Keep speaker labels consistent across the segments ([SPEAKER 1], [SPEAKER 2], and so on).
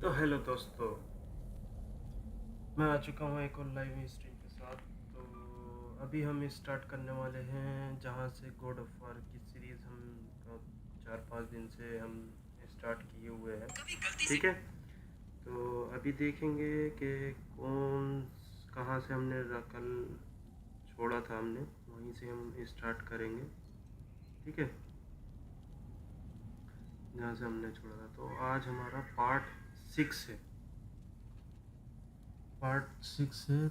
[SPEAKER 1] तो हेलो दोस्तों, मैं आ चुका हूँ एक और लाइव स्ट्रीम के साथ। तो अभी हम स्टार्ट करने वाले हैं जहाँ से गॉड ऑफ वार की सीरीज़ हम 4-5 दिन से हम स्टार्ट किए हुए हैं। ठीक है, तो अभी देखेंगे कि कहाँ से हमने कल छोड़ा था, हमने वहीं से हम स्टार्ट करेंगे। ठीक है, जहाँ से हमने छोड़ा था। तो आज हमारा पार्ट 6 है।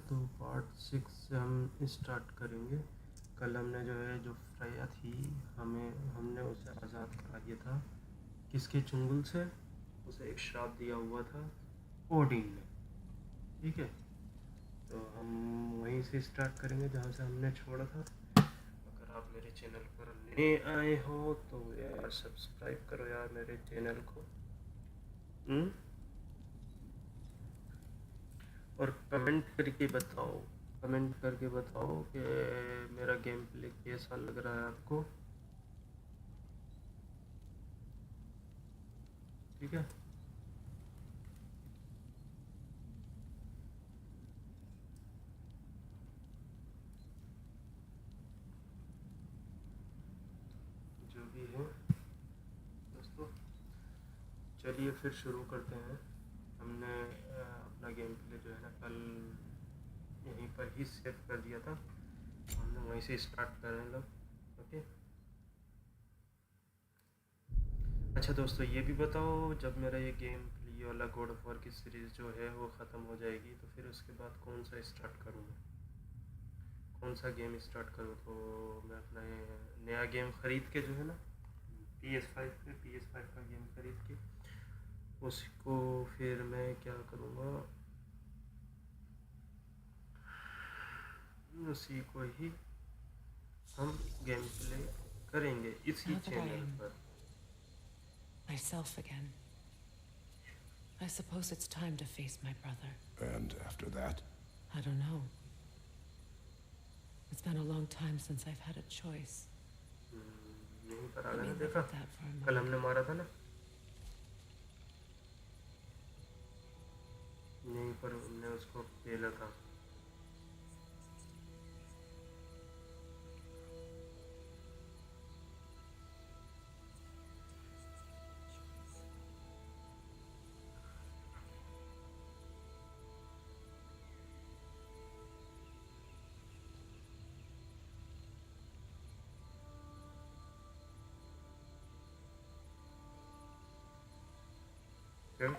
[SPEAKER 1] तो पार्ट 6 से हम स्टार्ट करेंगे। कल हमने जो है जो फ्रेया थी, हमने उसे आज़ाद करा दिया था। किसके चुंगल से? उसे एक श्राप दिया हुआ था ओडिन ने। ठीक है, तो हम वहीं से स्टार्ट करेंगे जहाँ से हमने छोड़ा था। अगर आप मेरे चैनल पर नए आए हो तो यार सब्सक्राइब करो यार मेरे चैनल को। और कमेंट करके बताओ कि मेरा गेम प्ले कैसा लग रहा है आपको। ठीक है, जो भी है दोस्तों, चलिए फिर शुरू करते हैं। हमने अपना गेम प्ले जो है ना कल यहीं पर ही सेव कर दिया था, हमने वहीं से स्टार्ट कर रहे हैं लोग। ओके, अच्छा दोस्तों, ये भी बताओ, जब मेरा ये गेम प्ले वाला गॉड ऑफ वार की सीरीज़ जो है वो ख़त्म हो जाएगी तो फिर उसके बाद कौन सा स्टार्ट करूँगा, कौन सा गेम स्टार्ट करूँ? तो मैं अपना नया गेम ख़रीद के जो है ना PS5 का गेम ख़रीद के उसको फिर मैं क्या करूँगा, उसी को ही हम गेम प्ले करेंगे इसी चैनल पर।
[SPEAKER 2] Myself again. I suppose it's time to face my brother.
[SPEAKER 3] And after that?
[SPEAKER 2] I don't know. It's been a long time since I've had a choice.
[SPEAKER 1] यहीं पर आ गया, देखा कल हमने मारा था ना, यहीं पर हमने उसको पेला था।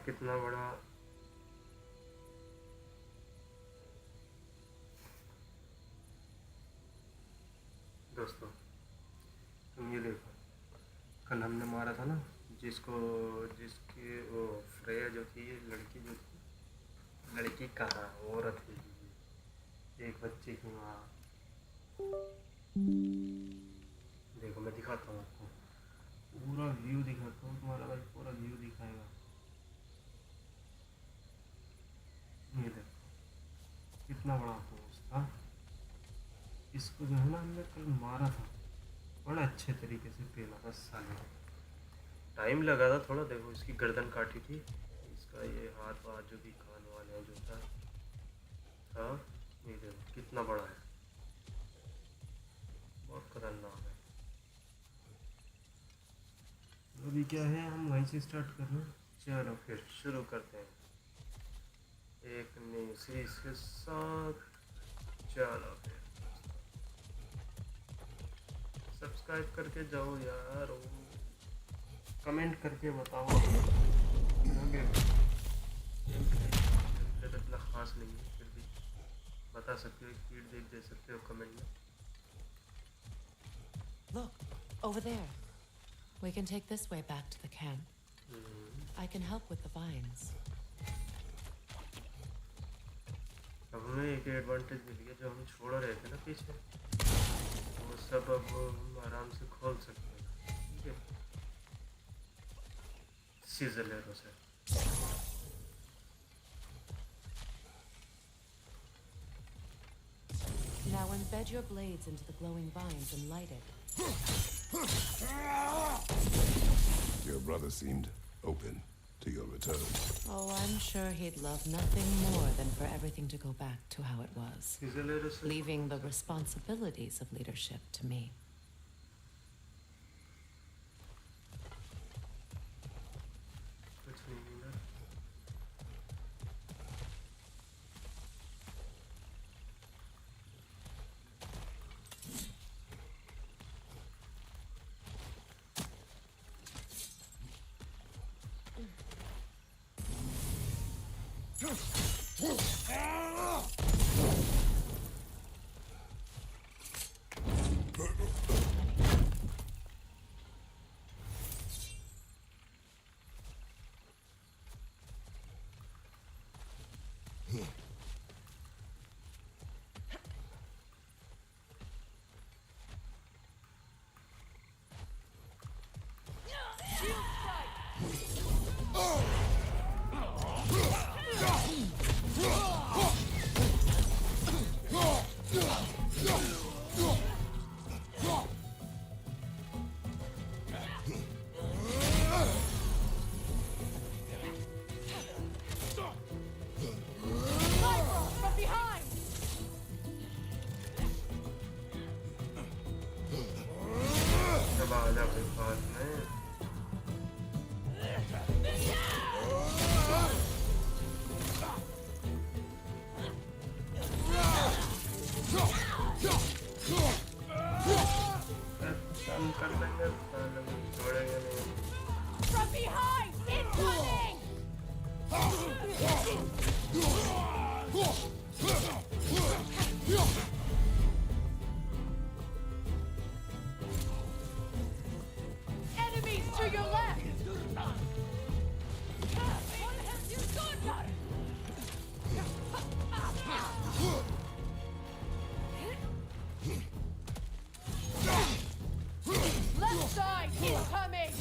[SPEAKER 1] कितना बड़ा दोस्तों, तुम ये देखो, कल हमने मारा था ना जिसकी वो फ्रेया जो थी, लड़की जो थी, लड़की कहाँ, औरत थी, एक बच्चे की माँ। देखो मैं दिखाता हूँ आपको, पूरा व्यू दिखाता हूँ, तुम्हारा भाई पूरा व्यू दिखाएगा। ये देखो कितना बड़ा पोस्ट था। इसको जो है ना हमने कल मारा था, बड़ा अच्छे तरीके से पेला था साले। टाइम लगा था थोड़ा, देखो इसकी गर्दन काटी थी, इसका ये हाथ वाथ जो भी कान वाले हैं जो था, ये देखो कितना बड़ा है, बहुत खतरनाक है। अभी क्या है, हम वहीं से स्टार्ट कर रहे हैं। चलो फिर शुरू करते हैं एक नई सीरीज के साथ। चलो फिर सब्सक्राइब करके जाओ यार, कमेंट करके बताओ। तो इतना ख़ास नहीं है, फिर भी बता सकते हो, फीडबैक दे सकते हो कमेंट में।
[SPEAKER 2] Look, over there. We can take this way back to the camp. I can help with the vines.
[SPEAKER 1] अब हमें एक एडवांटेज मिल गया, जो हम छोड़ रहे थे ना पीछे, वो सब अब हम आराम से खोल सकते हैं। ठीक है, सीजर लेरो से।
[SPEAKER 2] Now embed your blades into the glowing vines and light it.
[SPEAKER 3] Your brother seemed open to your KRATOS.
[SPEAKER 2] Oh, I'm sure he'd love nothing more than for everything to go back to how it was, leaving the responsibilities of leadership to me.
[SPEAKER 4] From behind! Incoming! Enemies to your left! What have you done? Left side incoming!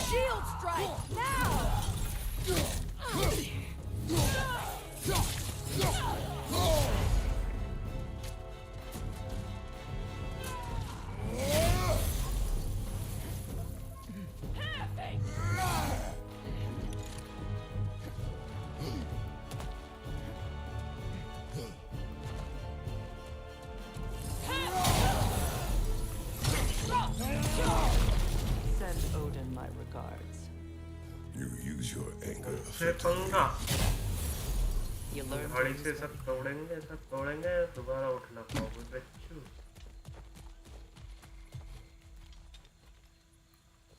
[SPEAKER 4] Shield strike now!
[SPEAKER 2] Send Odin my regards.
[SPEAKER 3] You use your anger
[SPEAKER 1] से पंगा
[SPEAKER 2] You learn to
[SPEAKER 1] घड़ी
[SPEAKER 2] use
[SPEAKER 1] से
[SPEAKER 2] it.
[SPEAKER 1] सब तोड़ेंगे दोबारा उठना पाओगे बच्चू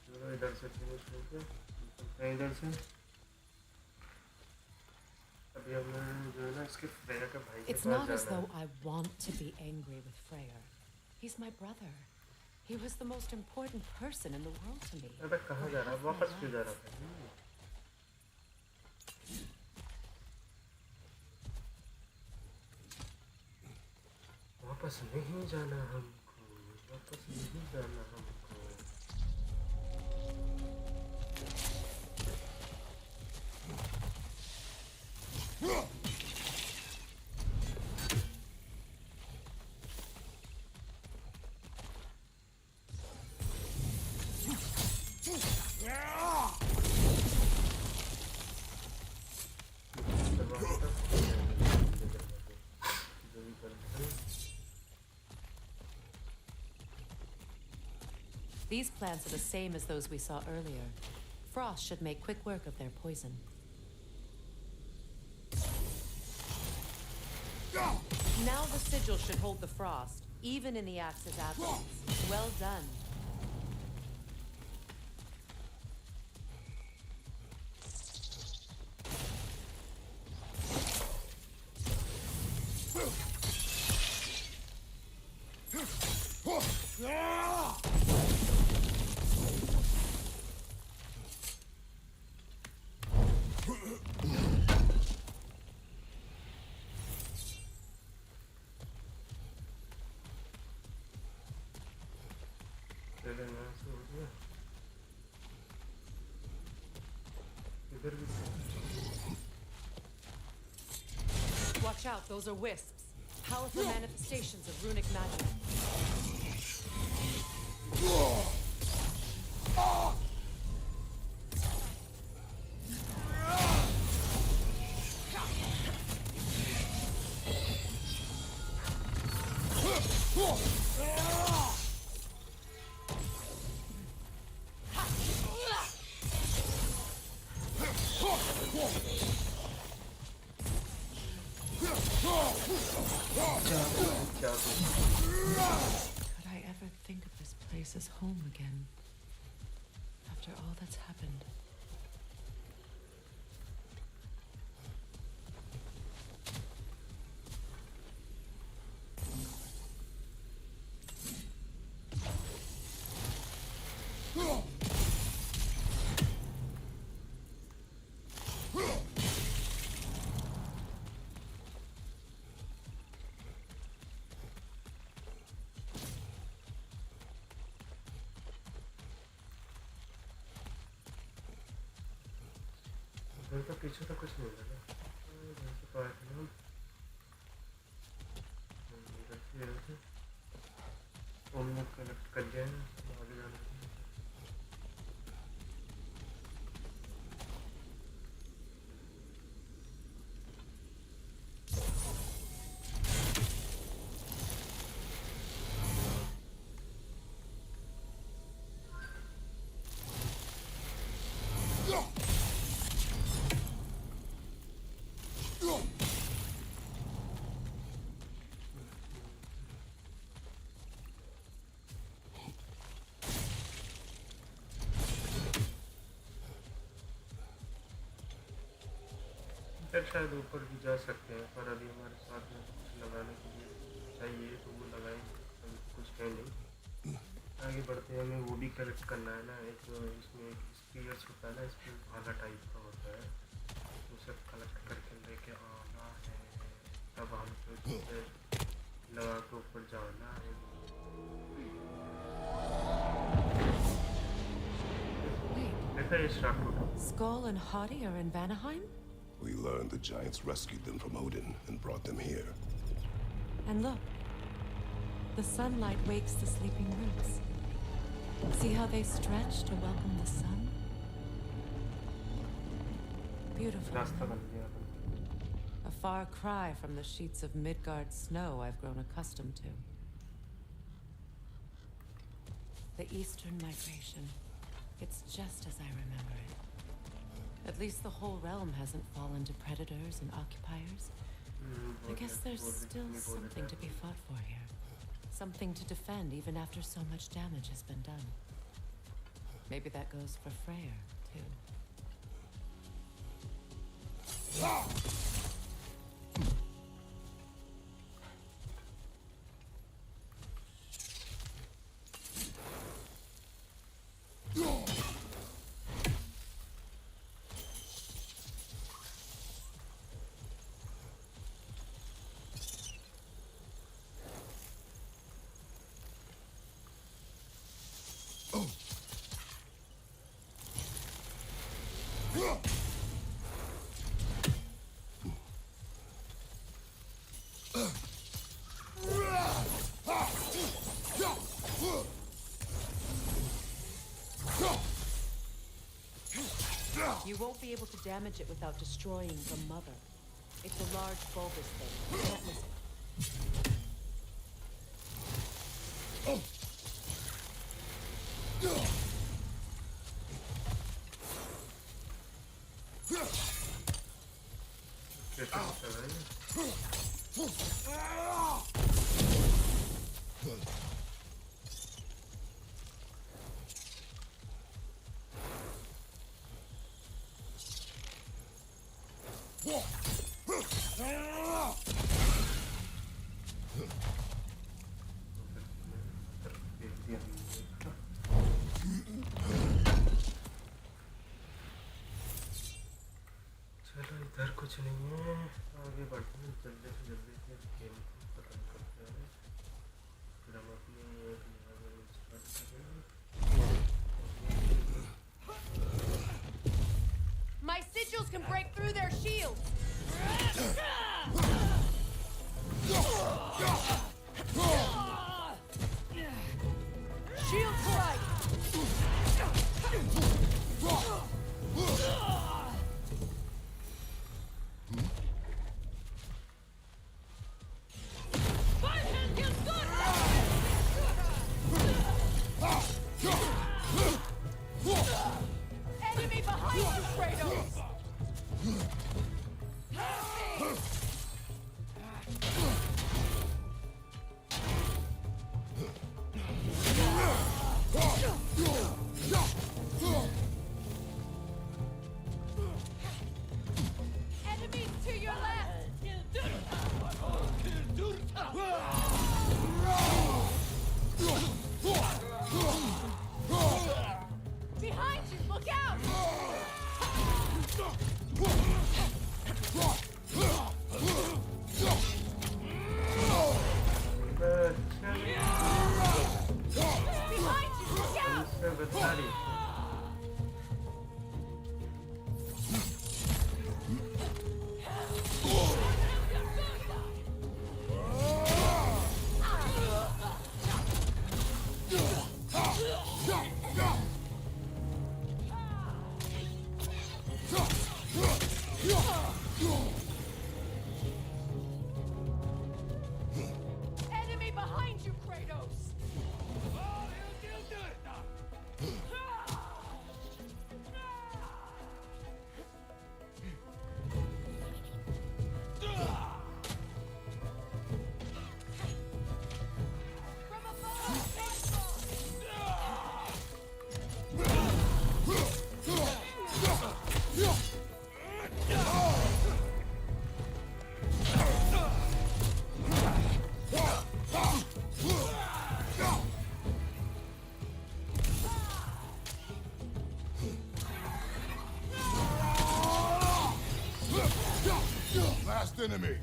[SPEAKER 1] चलो इधर से फिनिश हो गया इधर से अभी हमने जो है ना इसके फ्रेया के भाई के
[SPEAKER 2] It's
[SPEAKER 1] पास
[SPEAKER 2] not as
[SPEAKER 1] जाना
[SPEAKER 2] though
[SPEAKER 1] है
[SPEAKER 2] I want to be angry with Freyr. He's my brother. He was the most important person in the world to me.
[SPEAKER 1] अबे कहाँ जा रहा है वापस क्यों जा रहा था वापस नहीं जाना हमको वापस नहीं जाना हमको
[SPEAKER 2] These plants are the same as those we saw earlier. Frost should make quick work of their poison. Now the sigil should hold the frost, even in the axe's absence. Well done. Watch out, those are wisps. Powerful manifestations of runic magic. place is home again. After all that's happened.
[SPEAKER 1] तो पीछे तो कुछ नहीं लगा तो आए थे हम ओम कलेक्ट कर लिया है आगे जाना शायद ऊपर भी जा सकते हैं पर अभी हमारे साथ में कुछ लगाने के लिए चाहिए तो वो लगाएंगे अभी कुछ है नहीं आगे बढ़ते हैं हमें वो भी कलेक्ट करना है ना एक इसमें एक स्पीयर्स होता है ना इसमें भाला टाइप का होता है उसे कलेक्ट करके लेके आना है तब हमको लगा के ऊपर जाना है देखा ये स्टार्ट होगा
[SPEAKER 2] Skull and Hottie are in Vanaheim?
[SPEAKER 3] We learned the giants rescued them from Odin and brought them here.
[SPEAKER 2] And look, the sunlight wakes the sleeping roots. See how they stretch to welcome the sun? Beautiful.
[SPEAKER 1] रास्ता बन गया
[SPEAKER 2] A far cry from the sheets of Midgard snow I've grown accustomed to. The eastern migration. It's just as I remember it. At least the whole realm hasn't fallen to predators and occupiers. I guess there's still something to be fought for here. Something to defend even after so much damage has been done. Maybe that goes for Freyr, too. You won't be able to damage it without destroying the mother. It's a large bulbous thing. You can't miss it.
[SPEAKER 1] चलो इधर कुछ नहीं है आगे बढ़ते हैं जल्दी से गेम को खत्म करते हैं फिर हम अपनी स्टार्ट करेंगे
[SPEAKER 4] My sigils can break through their shields! Shield strike! Enemy behind you, Kratos!
[SPEAKER 1] बेचारी
[SPEAKER 4] Enemy behind you, Kratos! From above!
[SPEAKER 3] Last enemy.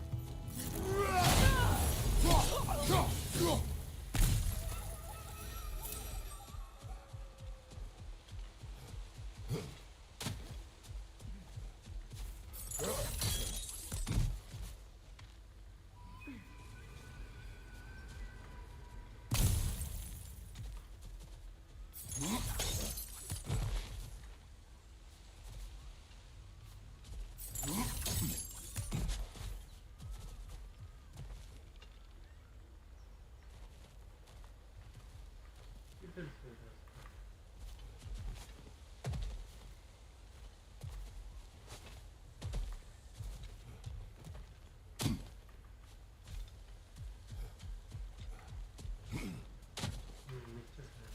[SPEAKER 1] किधर से रास्ता नीचे से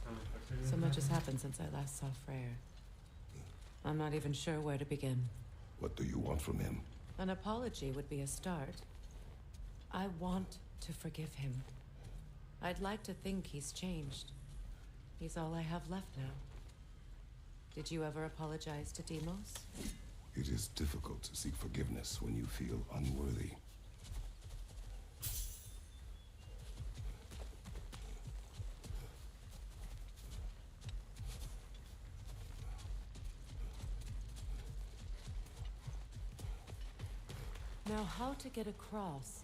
[SPEAKER 1] हम ऊपर
[SPEAKER 2] So much has happened since I last saw Freyr. I'm not even sure where to begin.
[SPEAKER 3] What do you want from him?
[SPEAKER 2] An apology would be a start. I want to forgive him. I'd like to think he's changed. He's all I have left now. Did you ever apologize to Demos?
[SPEAKER 3] It is difficult to seek forgiveness when you feel unworthy.
[SPEAKER 2] Now, how to get across?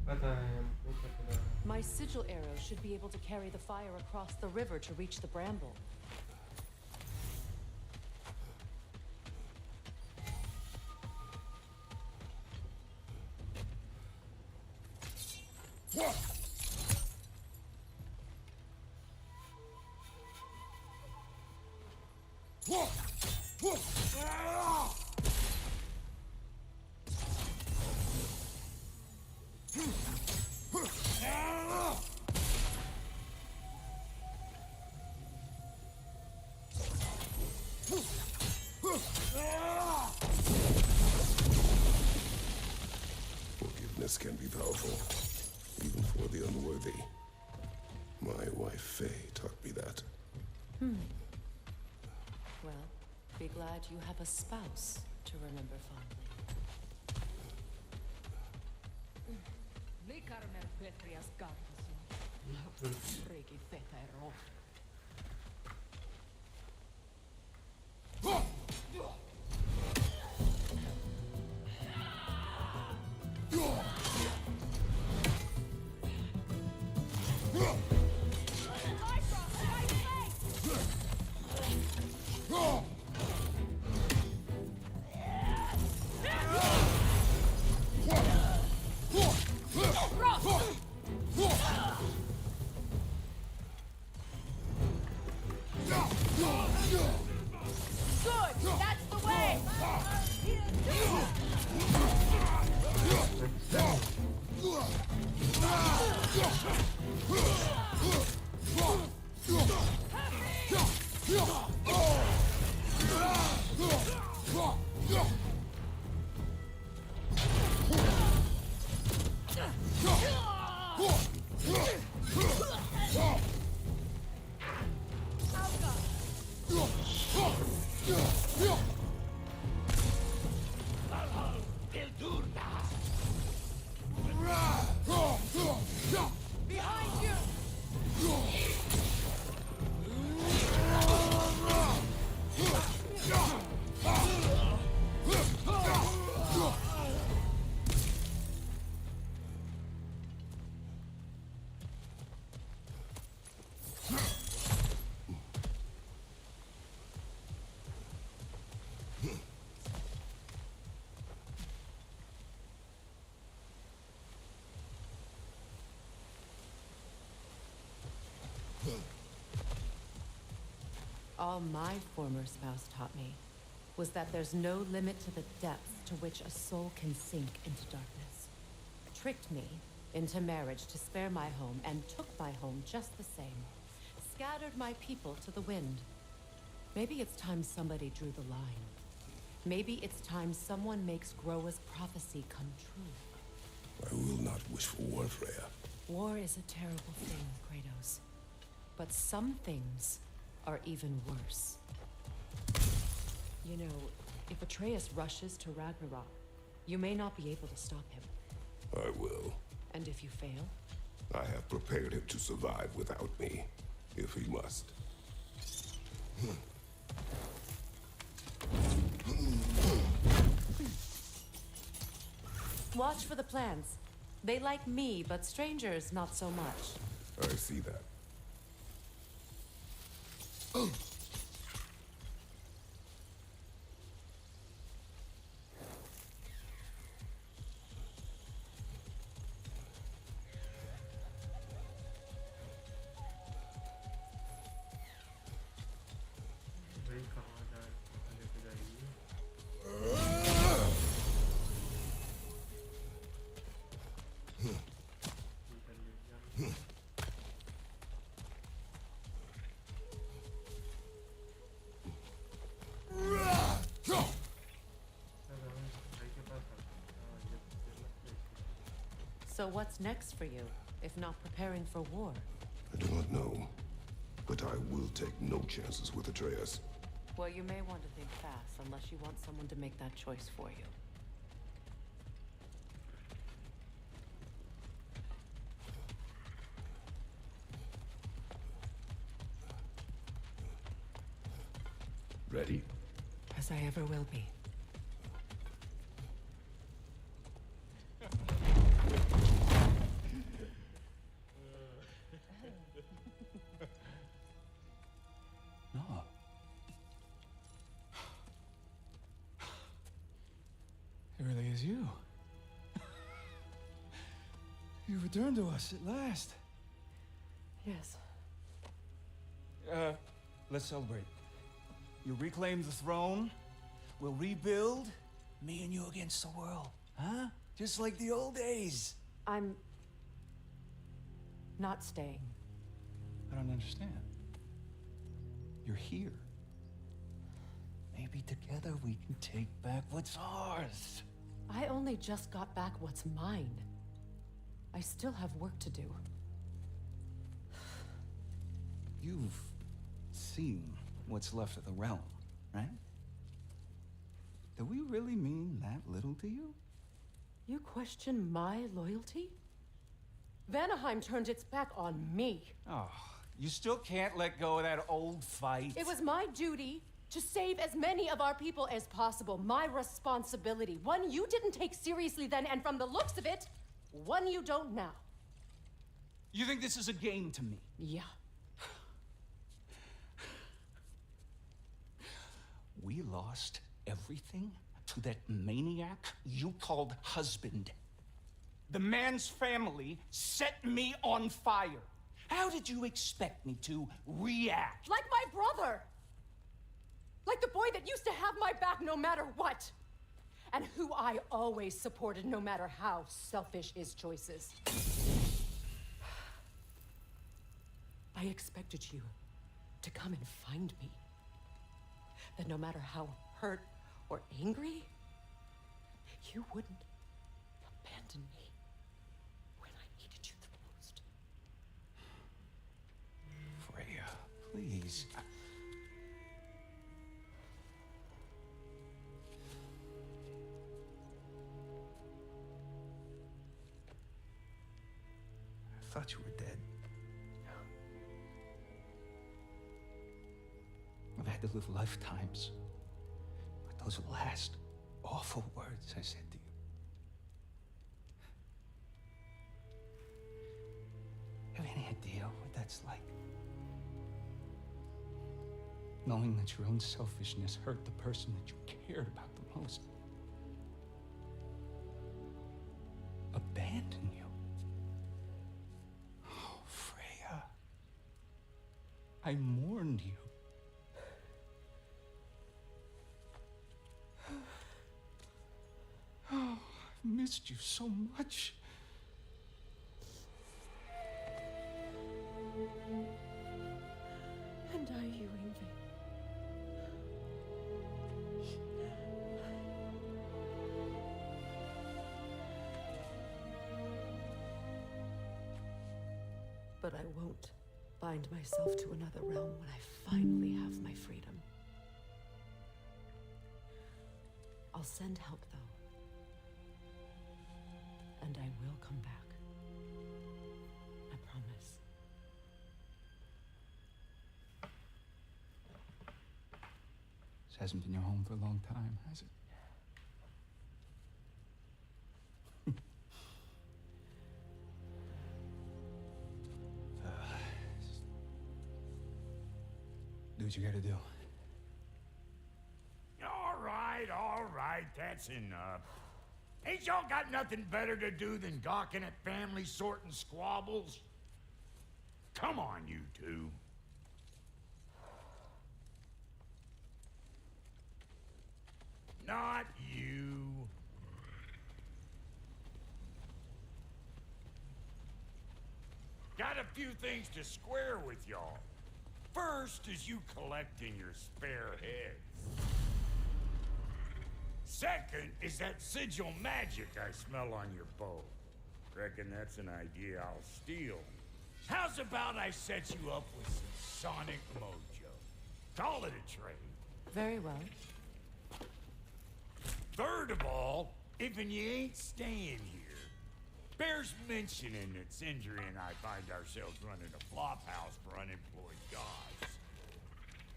[SPEAKER 1] पता है हमको पता है
[SPEAKER 2] My sigil arrow should be able to carry the fire across the river to reach the bramble.
[SPEAKER 3] Forgiveness can be powerful, even for the unworthy. My wife Faye taught me that.
[SPEAKER 2] Well, be glad you have a spouse to remember fondly.
[SPEAKER 4] Likarmer Petrias Gardason. Freaky feta ero.
[SPEAKER 2] All my former spouse taught me was that there's no limit to the depths to which a soul can sink into darkness. Tricked me into marriage to spare my home and took my home just the same. Scattered my people to the wind. Maybe it's time somebody drew the line. Maybe it's time someone makes Groa's prophecy come true.
[SPEAKER 3] I will not wish for war, Freya.
[SPEAKER 2] War is a terrible thing, Kratos. But some things are even worse. You know, if Atreus rushes to Ragnarok, you may not be able to stop him.
[SPEAKER 3] I will.
[SPEAKER 2] And if you fail?
[SPEAKER 3] I have prepared him to survive without me, if he must.
[SPEAKER 2] Watch for the plants. They like me, but strangers not so much.
[SPEAKER 3] I see that.
[SPEAKER 1] भाई कहाँ जाए, कहाँ लेके जाएगी? Intelligence.
[SPEAKER 2] So what's next for you, if not preparing for war?
[SPEAKER 3] I do not know, but I will take no chances with Atreus.
[SPEAKER 2] Well, you may want to think fast, unless you want someone to make that choice for you.
[SPEAKER 3] Ready?
[SPEAKER 2] As I ever will be.
[SPEAKER 5] No. It really is you. You returned to us at last.
[SPEAKER 2] Yes.
[SPEAKER 5] Let's celebrate. You reclaim the throne. We'll rebuild. Me and you against the world. Huh? Just like the old days.
[SPEAKER 2] I'm not staying.
[SPEAKER 5] I don't understand. You're here. Maybe together we can take back what's ours.
[SPEAKER 2] I only just got back what's mine. I still have work to do.
[SPEAKER 5] You've seen what's left of the realm, right? Do we really mean that little to you?
[SPEAKER 2] You question my loyalty? Vanaheim turned its back on me.
[SPEAKER 5] Oh, you still can't let go of that old fight.
[SPEAKER 2] It was my duty to save as many of our people as possible. My responsibility. One you didn't take seriously then, and from the looks of it, one you don't now.
[SPEAKER 5] You think this is a game to me?
[SPEAKER 2] Yeah.
[SPEAKER 5] We lost everything to that maniac you called husband. The man's family set me on fire. How did you expect me to react?
[SPEAKER 2] Like my brother! Like the boy that used to have my back no matter what! And who I always supported no matter how selfish his choices. I expected you to come and find me. That no matter how hurt or angry, you wouldn't abandon me when I needed you the most.
[SPEAKER 5] Freya, please. I thought you were dead. I've had to live lifetimes. But those last awful words I said to you. Have any idea what that's like? Knowing that your own selfishness hurt the person that you cared about the most. Abandon you. Oh, Freya. I mourned you. missed you so much.
[SPEAKER 4] And are you, Ingrid?
[SPEAKER 2] But I won't bind myself to another realm when I finally have my freedom. I'll send help, though. And I will come back. I promise.
[SPEAKER 5] This hasn't been your home for a long time, has it? Do what you gotta do.
[SPEAKER 6] All right, that's enough. Ain't y'all got nothing better to do than gawking at families sorting squabbles? Come on, you two. Not you. Got a few things to square with y'all. First is you collecting your spare heads. Second is that sigil magic I smell on your bow. Reckon that's an idea I'll steal. How's about I set you up with some sonic mojo? Call it a trade.
[SPEAKER 2] Very well.
[SPEAKER 6] Third of all, if you ain't staying here, bears mentioning that Sindri and I find ourselves running a flop house for unemployed gods.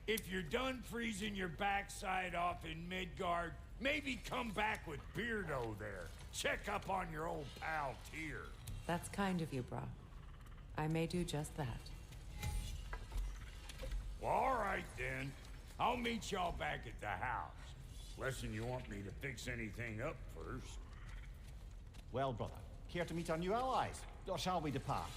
[SPEAKER 6] If you're done freezing your backside off in Midgard, maybe come back with Beardo there. Check up on your old pal Tyr.
[SPEAKER 2] That's kind of you, Brock. I may do just that.
[SPEAKER 6] Well, all right then. I'll meet y'all back at the house. Unless you want me to fix anything up first.
[SPEAKER 7] Well, brother, care to meet our new allies? Or shall we depart?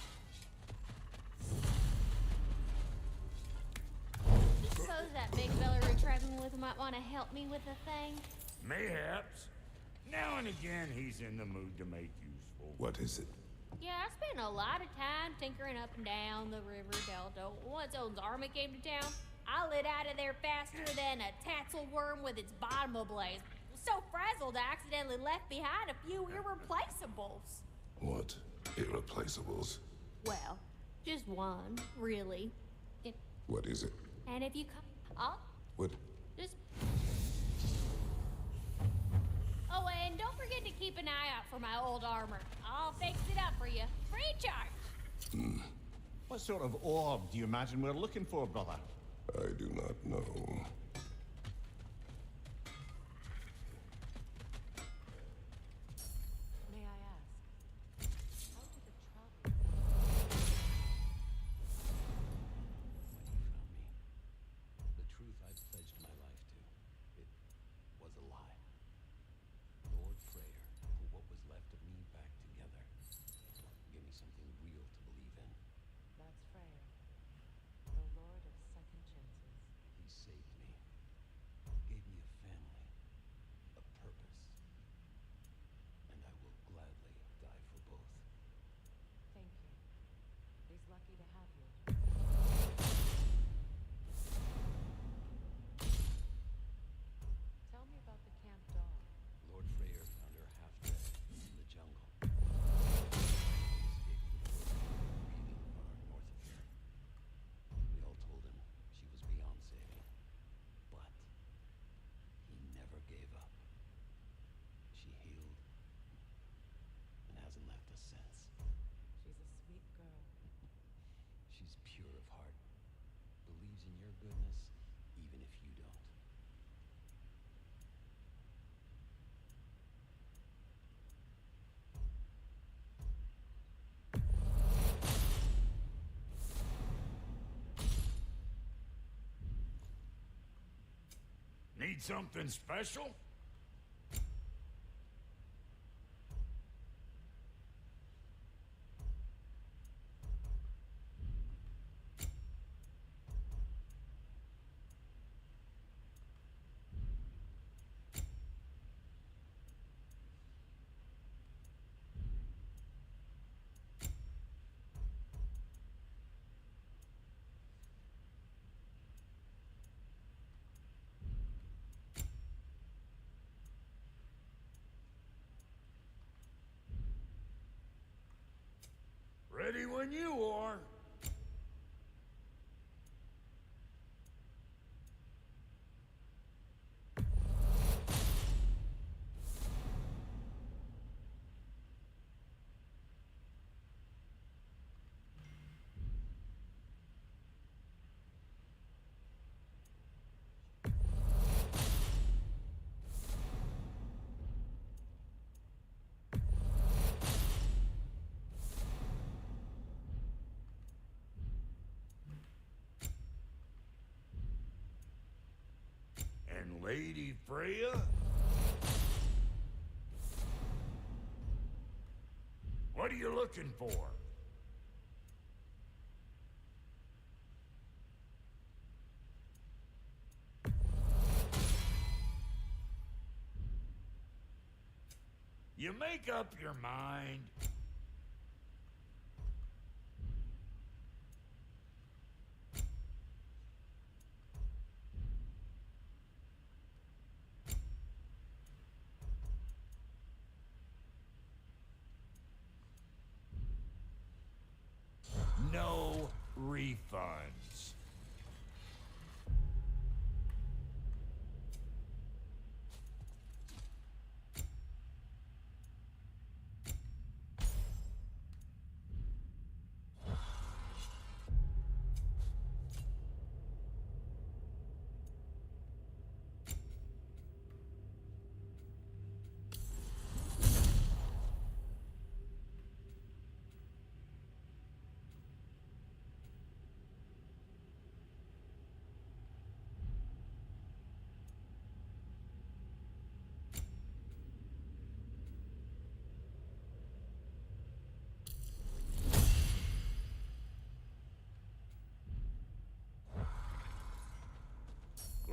[SPEAKER 8] Suppose that big fella we're traveling with might want to help me with a thing.
[SPEAKER 6] Mayhaps. Now and again, he's in the mood to make useful.
[SPEAKER 3] What is it?
[SPEAKER 8] Yeah, I spent a lot of time tinkering up and down the river delta. Once Odin's army came to town, I lit out of there faster than a tassel worm with its bottom ablaze. So frazzled, I accidentally left behind a few irreplaceables.
[SPEAKER 3] What? Irreplaceables?
[SPEAKER 8] Well, just one, really.
[SPEAKER 3] What is it?
[SPEAKER 8] And if you come, I'll
[SPEAKER 3] What?
[SPEAKER 8] just... Oh, and don't forget to keep an eye out for my old armor. I'll fix it up for you. Free charge.
[SPEAKER 7] What sort of orb do you imagine we're looking for, brother?
[SPEAKER 3] I do not know.
[SPEAKER 2] May I ask, how did the travel...
[SPEAKER 9] The truth I'd pledged my life to. It was a lie. Lord Freyr put what was left of me back together. Give me something real to believe in.
[SPEAKER 2] That's Freyr, the Lord of Second Chances.
[SPEAKER 9] He saved me. Gave me a family. A purpose. And I will gladly die for both.
[SPEAKER 2] Thank you. He's lucky to have you. Tell me about the camp dog.
[SPEAKER 9] Lord Freyr found her half-dead in the jungle. Escaped with her breeding far north of here. We all told him she was beyond saving. But he never gave up. She healed and hasn't left us since.
[SPEAKER 2] She's a sweet girl.
[SPEAKER 9] She's pure of heart. Believes in your goodness, even if you don't.
[SPEAKER 6] Need something special? Ready when you are. And Lady Freya? What are you looking for? You make up your mind. No refunds.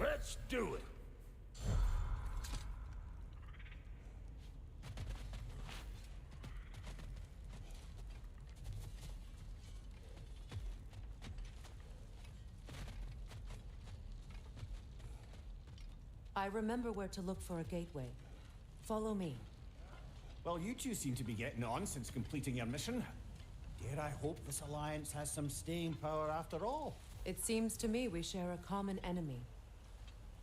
[SPEAKER 6] Let's do it.
[SPEAKER 2] I remember where to look for a gateway. Follow me.
[SPEAKER 7] Well, you two seem to be getting on since completing your mission. Dare I hope this alliance has some staying power after all?
[SPEAKER 2] It seems to me we share a common enemy.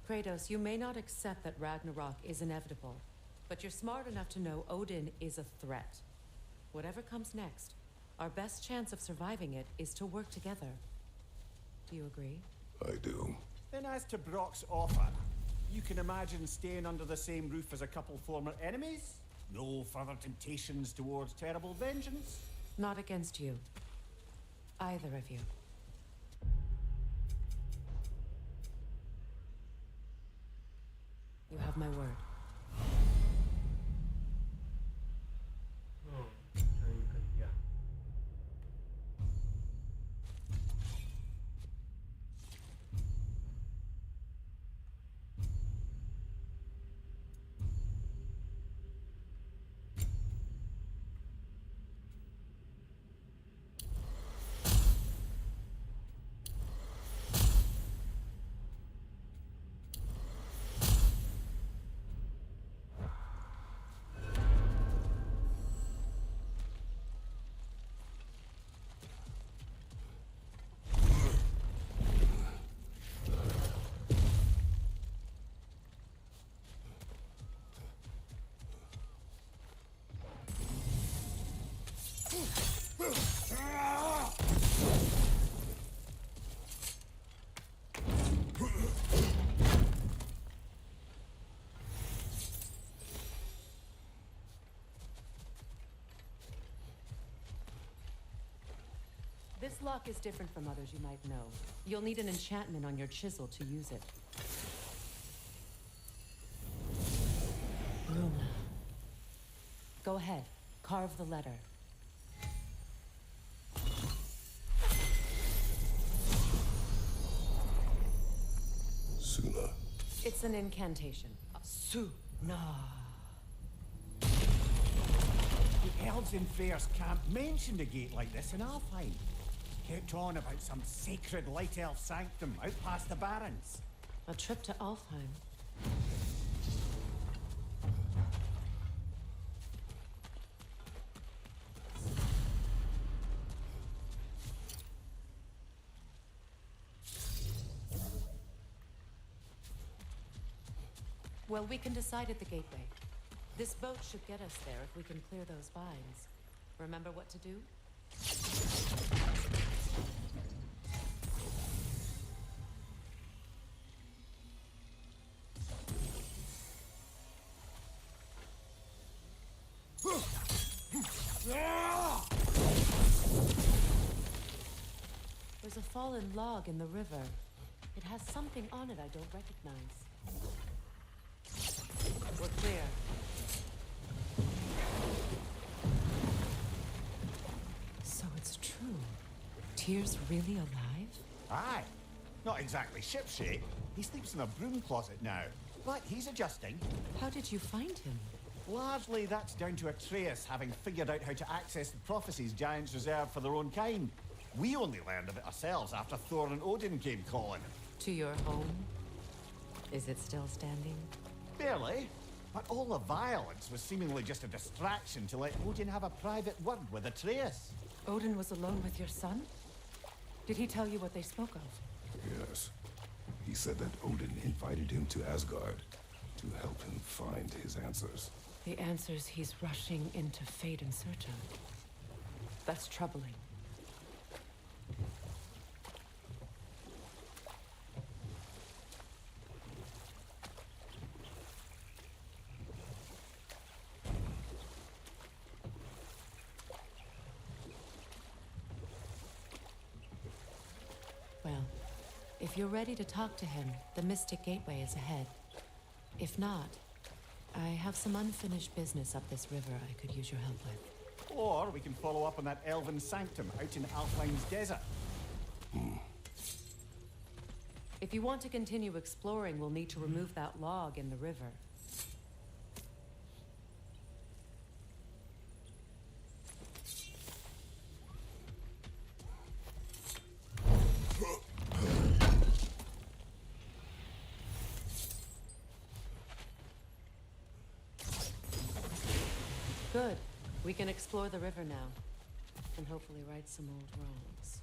[SPEAKER 2] Kratos, you may not accept that Ragnarok is inevitable, but you're smart enough to know Odin is a threat. Whatever comes next, our best chance of surviving it is to work together. Do you agree?
[SPEAKER 3] I do.
[SPEAKER 7] Then as to Brock's offer, you can imagine staying under the same roof as a couple former enemies? No further temptations towards terrible vengeance?
[SPEAKER 2] Not against you. Either of you. You have my word.
[SPEAKER 1] Oh, join कर दिया.
[SPEAKER 2] This lock is different from others you might know. You'll need an enchantment on your chisel to use it. Runa. Go ahead. Carve the letter.
[SPEAKER 3] Suna.
[SPEAKER 2] It's an incantation. Suna.
[SPEAKER 7] The elves in Freyr's camp mentioned a gate like this in Alfheim. Kept on about some sacred light elf sanctum out past the barrens.
[SPEAKER 2] A trip to Alfheim. Well, we can decide at the gateway. This boat should get us there if we can clear those vines. Remember what to do? There's a fallen log in the river. It has something on it I don't recognize. We're clear. So it's true. Tyr's really alive?
[SPEAKER 7] Aye. Not exactly shipshape. He sleeps in a broom closet now. But he's adjusting.
[SPEAKER 2] How did you find him?
[SPEAKER 7] Largely, that's down to Atreus having figured out how to access the prophecies giants reserve for their own kind. We only learned of it ourselves after Thor and Odin came calling.
[SPEAKER 2] To your home? Is it still standing?
[SPEAKER 7] Barely. But all the violence was seemingly just a distraction to let Odin have a private word with Atreus.
[SPEAKER 2] Odin was alone with your son? Did he tell you what they spoke of?
[SPEAKER 3] Yes. He said that Odin invited him to Asgard to help him find his answers.
[SPEAKER 2] The answers he's rushing into fate in search of. That's troubling. Well, if you're ready to talk to him, the Mystic Gateway is ahead. If not, I have some unfinished business up this river I could use your help with.
[SPEAKER 7] Or we can follow up on that elven sanctum out in Alfheim's desert.
[SPEAKER 2] If you want to continue exploring, we'll need to remove that log in the river. Good. We can explore the river now. And hopefully right some old wrongs.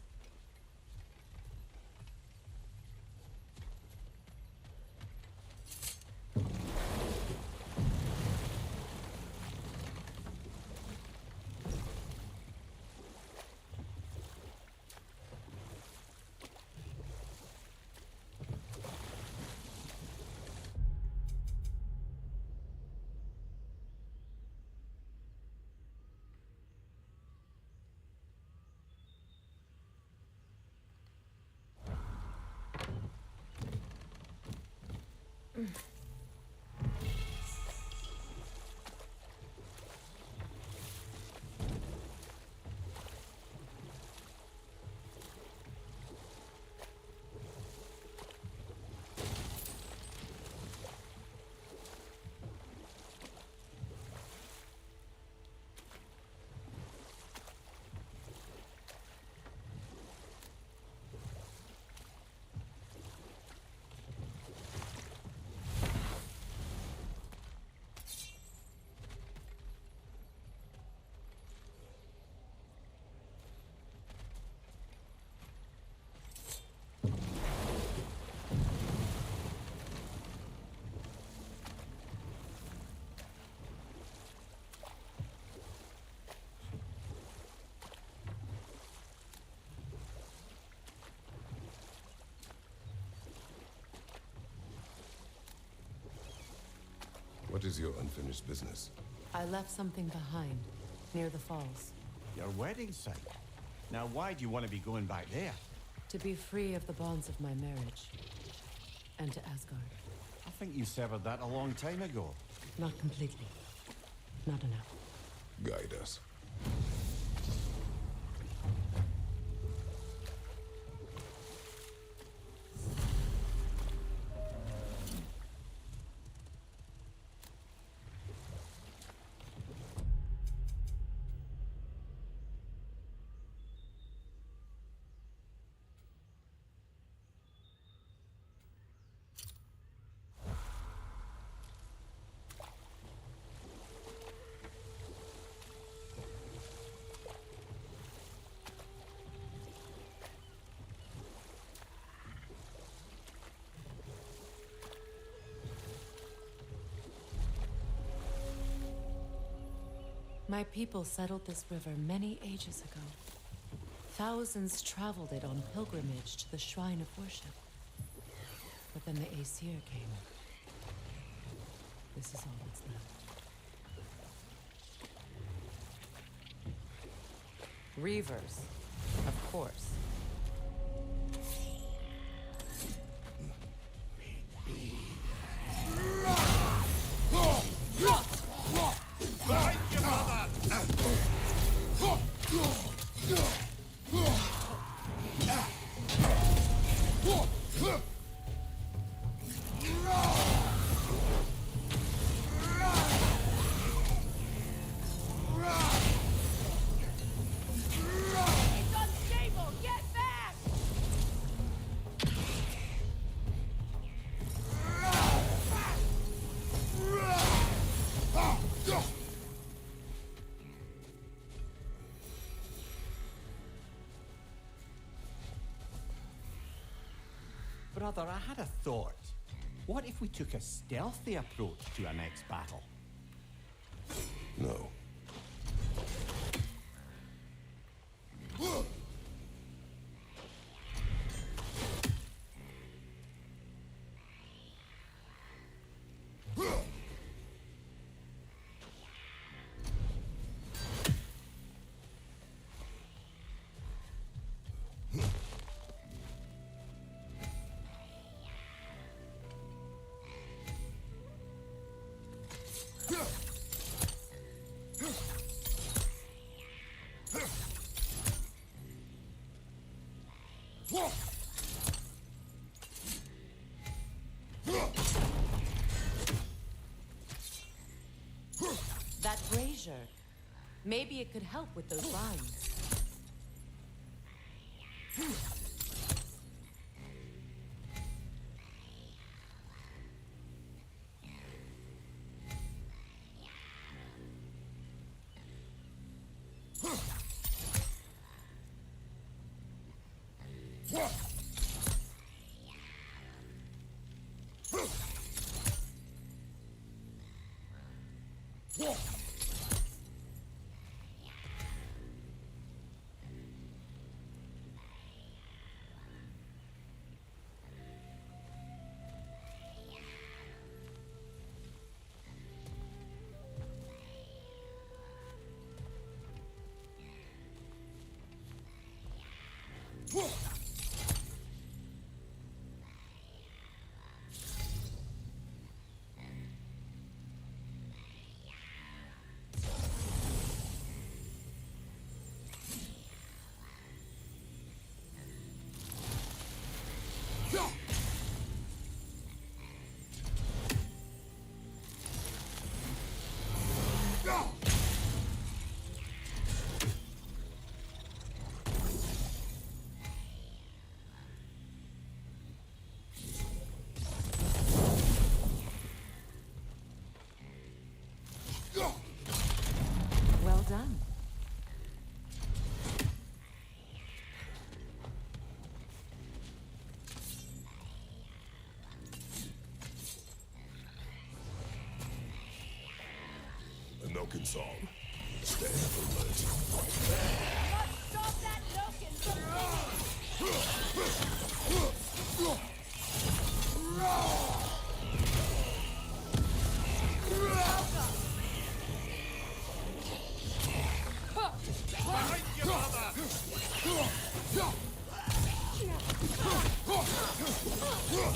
[SPEAKER 3] What is your unfinished business?
[SPEAKER 2] I left something behind, near the falls.
[SPEAKER 7] Your wedding site. Now why do you want to be going back there?
[SPEAKER 2] To be free of the bonds of my marriage. And to Asgard.
[SPEAKER 7] I think you severed that a long time ago.
[SPEAKER 2] Not completely. Not enough.
[SPEAKER 3] Guide us.
[SPEAKER 2] My people settled this river many ages ago. Thousands traveled it on pilgrimage to the shrine of worship. But then the Aesir came. This is all that's left. Reavers, of course.
[SPEAKER 4] It's unstable! Get back!
[SPEAKER 7] Brother, I had a thought. What if we took a stealthy approach to our next battle?
[SPEAKER 3] No.
[SPEAKER 2] That brazier. Maybe it could help with those vines. Well done.
[SPEAKER 3] A Noken song. Stand alert.
[SPEAKER 4] Must stop that Noken from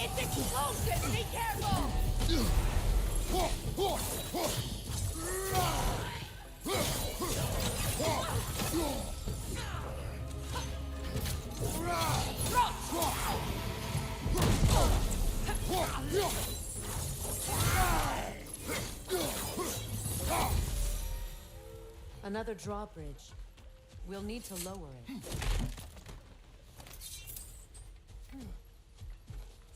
[SPEAKER 4] It's explosive! Be careful!
[SPEAKER 2] Another drawbridge. We'll need to lower it.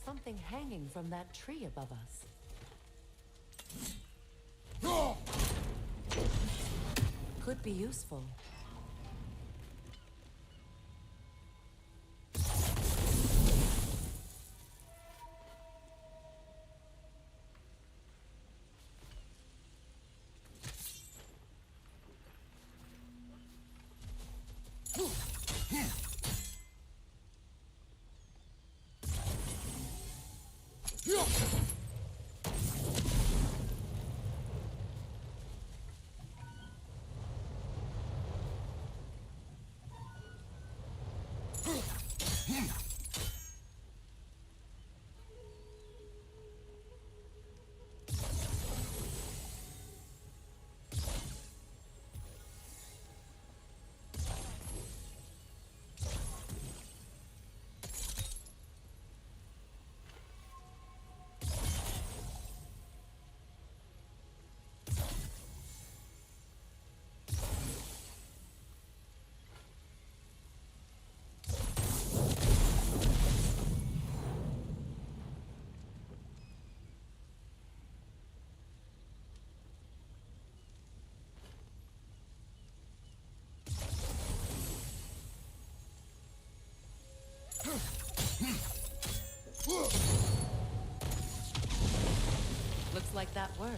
[SPEAKER 2] Something hanging from that tree above us. Could be useful. Looks like that worked.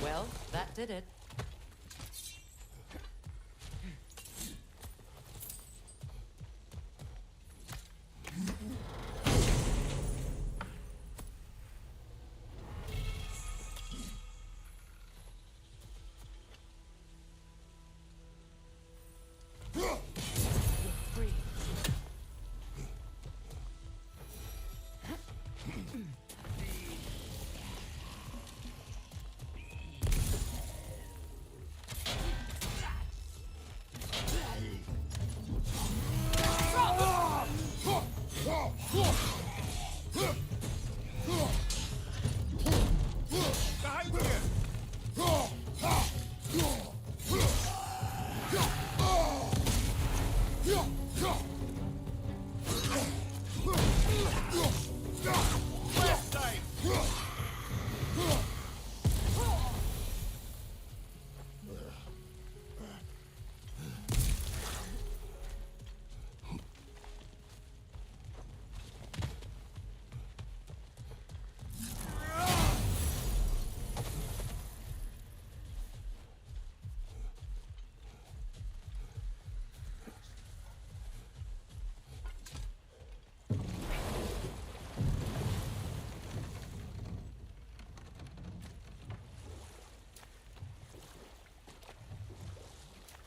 [SPEAKER 2] Well, that did it.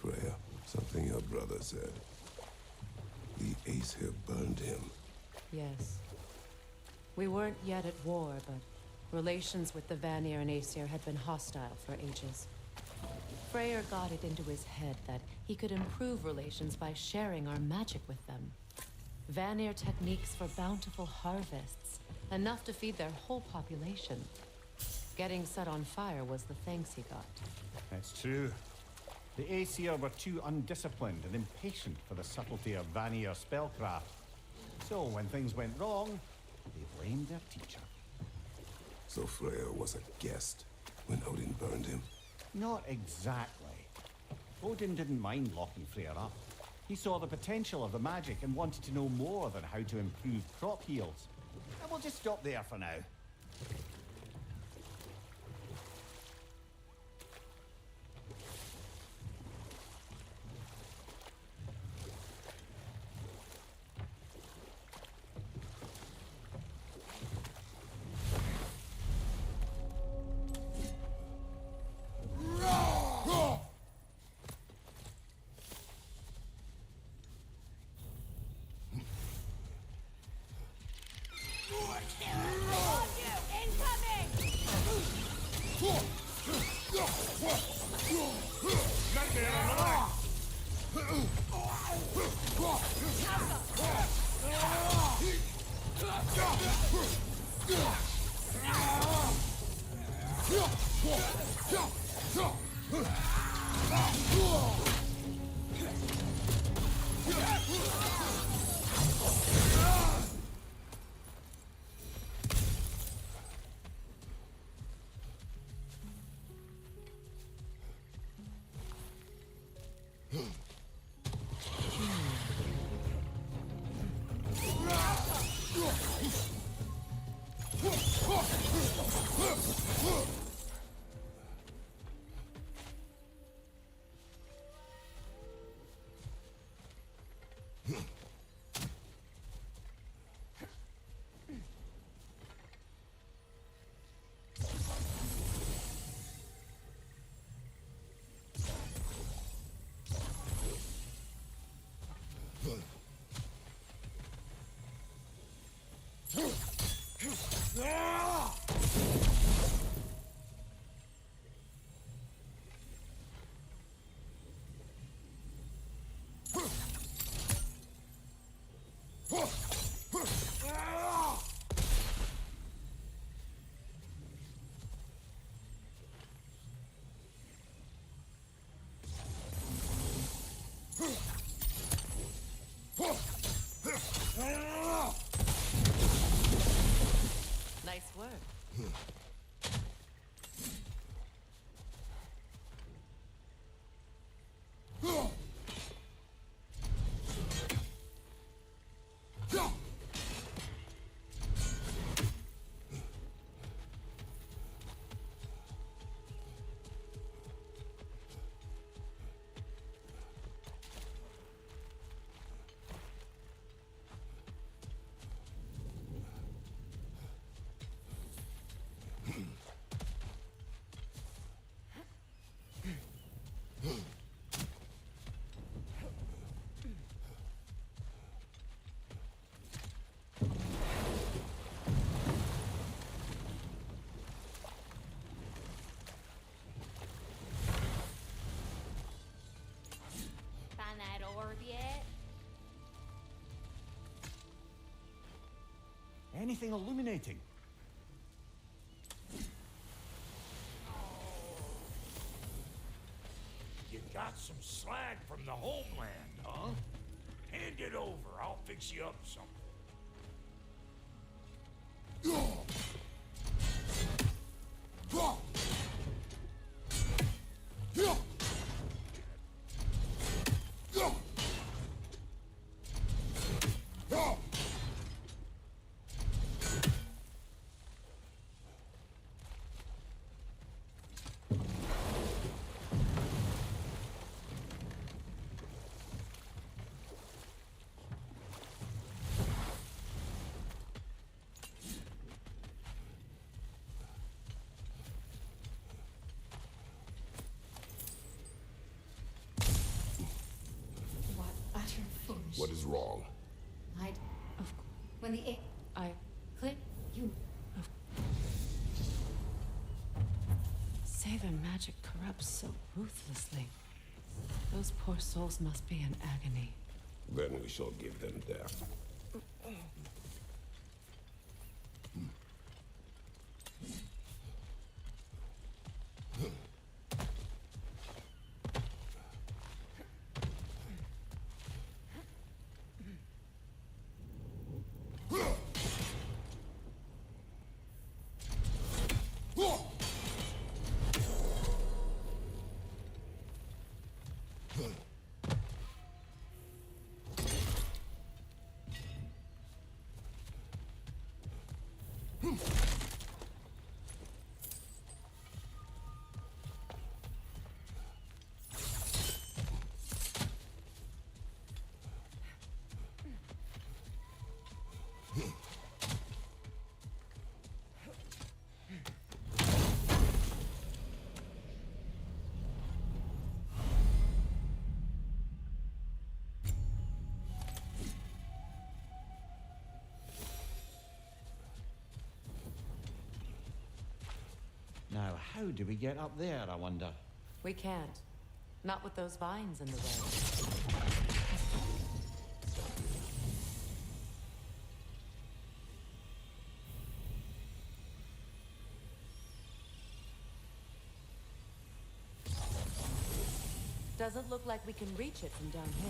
[SPEAKER 3] Freya, something your brother said. The Ace here burned him.
[SPEAKER 2] Yes. We weren't yet at war, but relations with the Vanir and Aesir had been hostile for ages. Freyr got it into his head that he could improve relations by sharing our magic with them. Vanir techniques for bountiful harvests, enough to feed their whole population. Getting set on fire was the thanks he got.
[SPEAKER 7] That's true. The Aesir were too undisciplined and impatient for the subtlety of Vanir spellcraft. So when things went wrong, they blamed their teacher.
[SPEAKER 3] So Freya was a guest when Odin burned him?
[SPEAKER 7] Not exactly. Odin didn't mind locking Freyr up. He saw the potential of the magic and wanted to know more than how to improve crop yields. And we'll just stop there for now.
[SPEAKER 2] Nice work.
[SPEAKER 8] Find that orb yet?
[SPEAKER 7] Anything illuminating?
[SPEAKER 6] You got some slag from the homeland, huh? Hand it over. I'll fix you up something.
[SPEAKER 10] What utter foolishness.
[SPEAKER 3] What is wrong?
[SPEAKER 10] I'd... When the air... Clint, you...
[SPEAKER 2] Say their magic corrupts so ruthlessly. Those poor souls must be in agony.
[SPEAKER 3] Then we shall give them death.
[SPEAKER 7] Now, how do we get up there, I wonder?
[SPEAKER 2] We can't. Not with those vines in the way. Doesn't look like we can reach it from down here.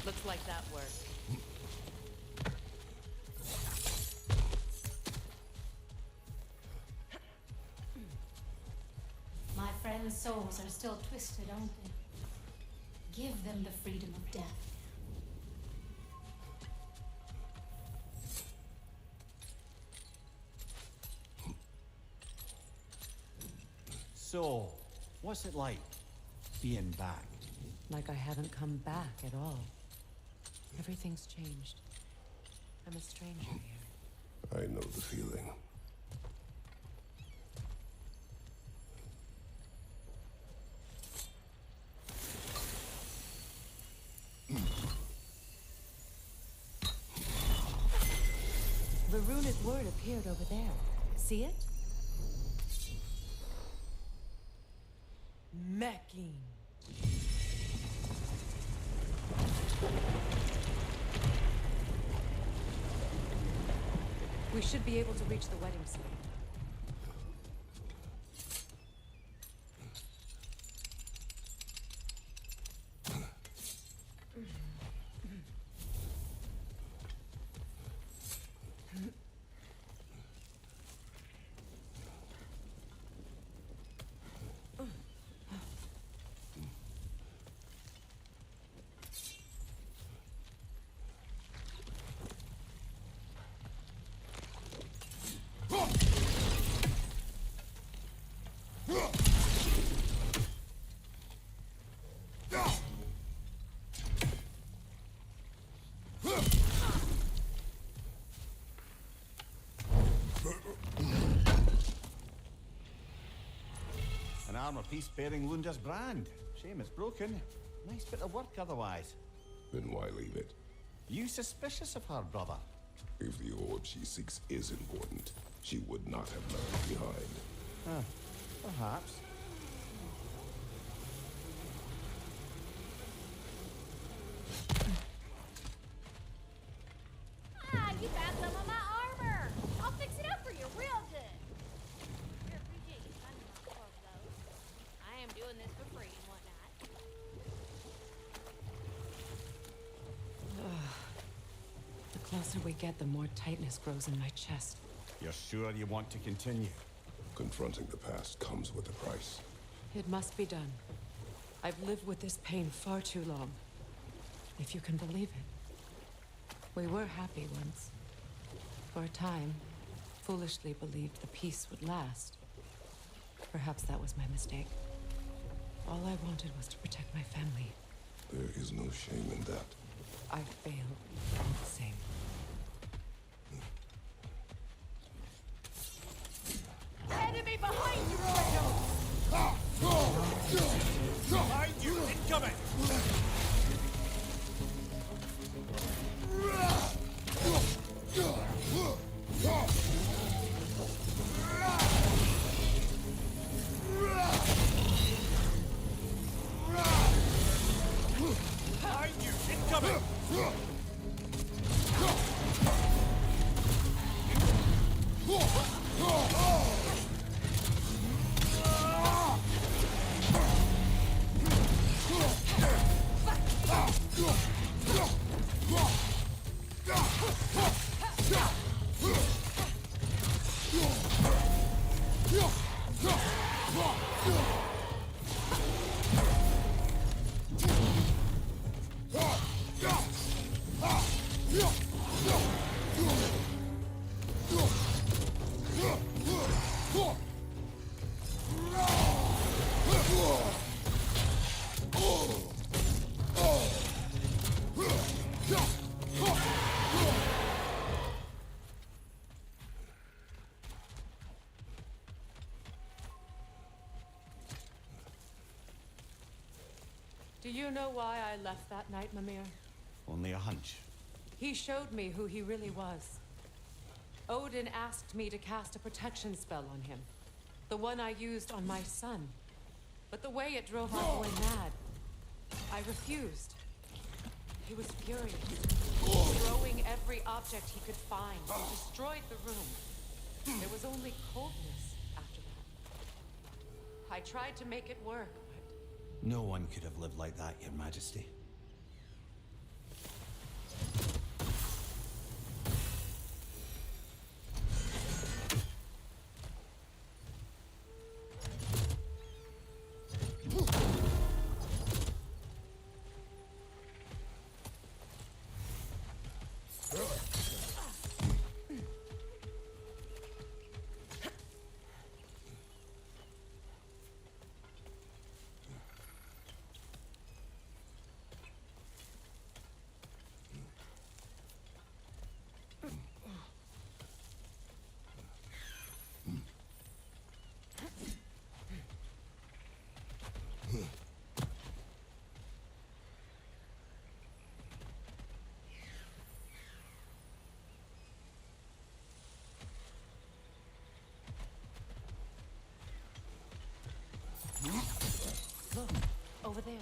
[SPEAKER 2] Looks like that worked.
[SPEAKER 10] My friends' souls are still twisted, aren't they? Give them the freedom of death.
[SPEAKER 7] So, what's it like being back?
[SPEAKER 2] Like I haven't come back at all. Everything's changed. I'm a stranger here.
[SPEAKER 3] I know the feeling.
[SPEAKER 2] The runic word appeared over there. See it? Mecking. We should be able to reach the wedding site.
[SPEAKER 7] An armor piece bearing Lunda's brand. Shame it's broken. Nice bit of work otherwise.
[SPEAKER 3] Then why leave it?
[SPEAKER 7] You suspicious of her, brother?
[SPEAKER 3] If the orb she seeks is important, she would not have left it behind.
[SPEAKER 7] Perhaps.
[SPEAKER 8] Ah, you found some of my armor. I'll fix it up for you real good. Here, PG, I know my clothes, though. I am doing this for free and whatnot.
[SPEAKER 2] The closer we get, the more tightness grows in my chest.
[SPEAKER 7] You're sure you want to continue?
[SPEAKER 3] Confronting the past comes with a price.
[SPEAKER 2] It must be done. I've lived with this pain far too long. If you can believe it. We were happy once. For a time, foolishly believed the peace would last. Perhaps that was my mistake. All I wanted was to protect my family.
[SPEAKER 3] There is no shame in that.
[SPEAKER 2] I failed all the same.
[SPEAKER 4] Enemy behind you, Kratos!
[SPEAKER 6] Behind you! Incoming!
[SPEAKER 2] Do you know why I left that night, Mimir?
[SPEAKER 7] Only a hunch.
[SPEAKER 2] He showed me who he really was. Odin asked me to cast a protection spell on him. The one I used on my son. But the way it drove our boy mad, I refused. He was furious, throwing every object he could find. He destroyed the room. There was only coldness after that. I tried to make it work, but...
[SPEAKER 7] No one could have lived like that, Your Majesty.
[SPEAKER 2] Look, over there.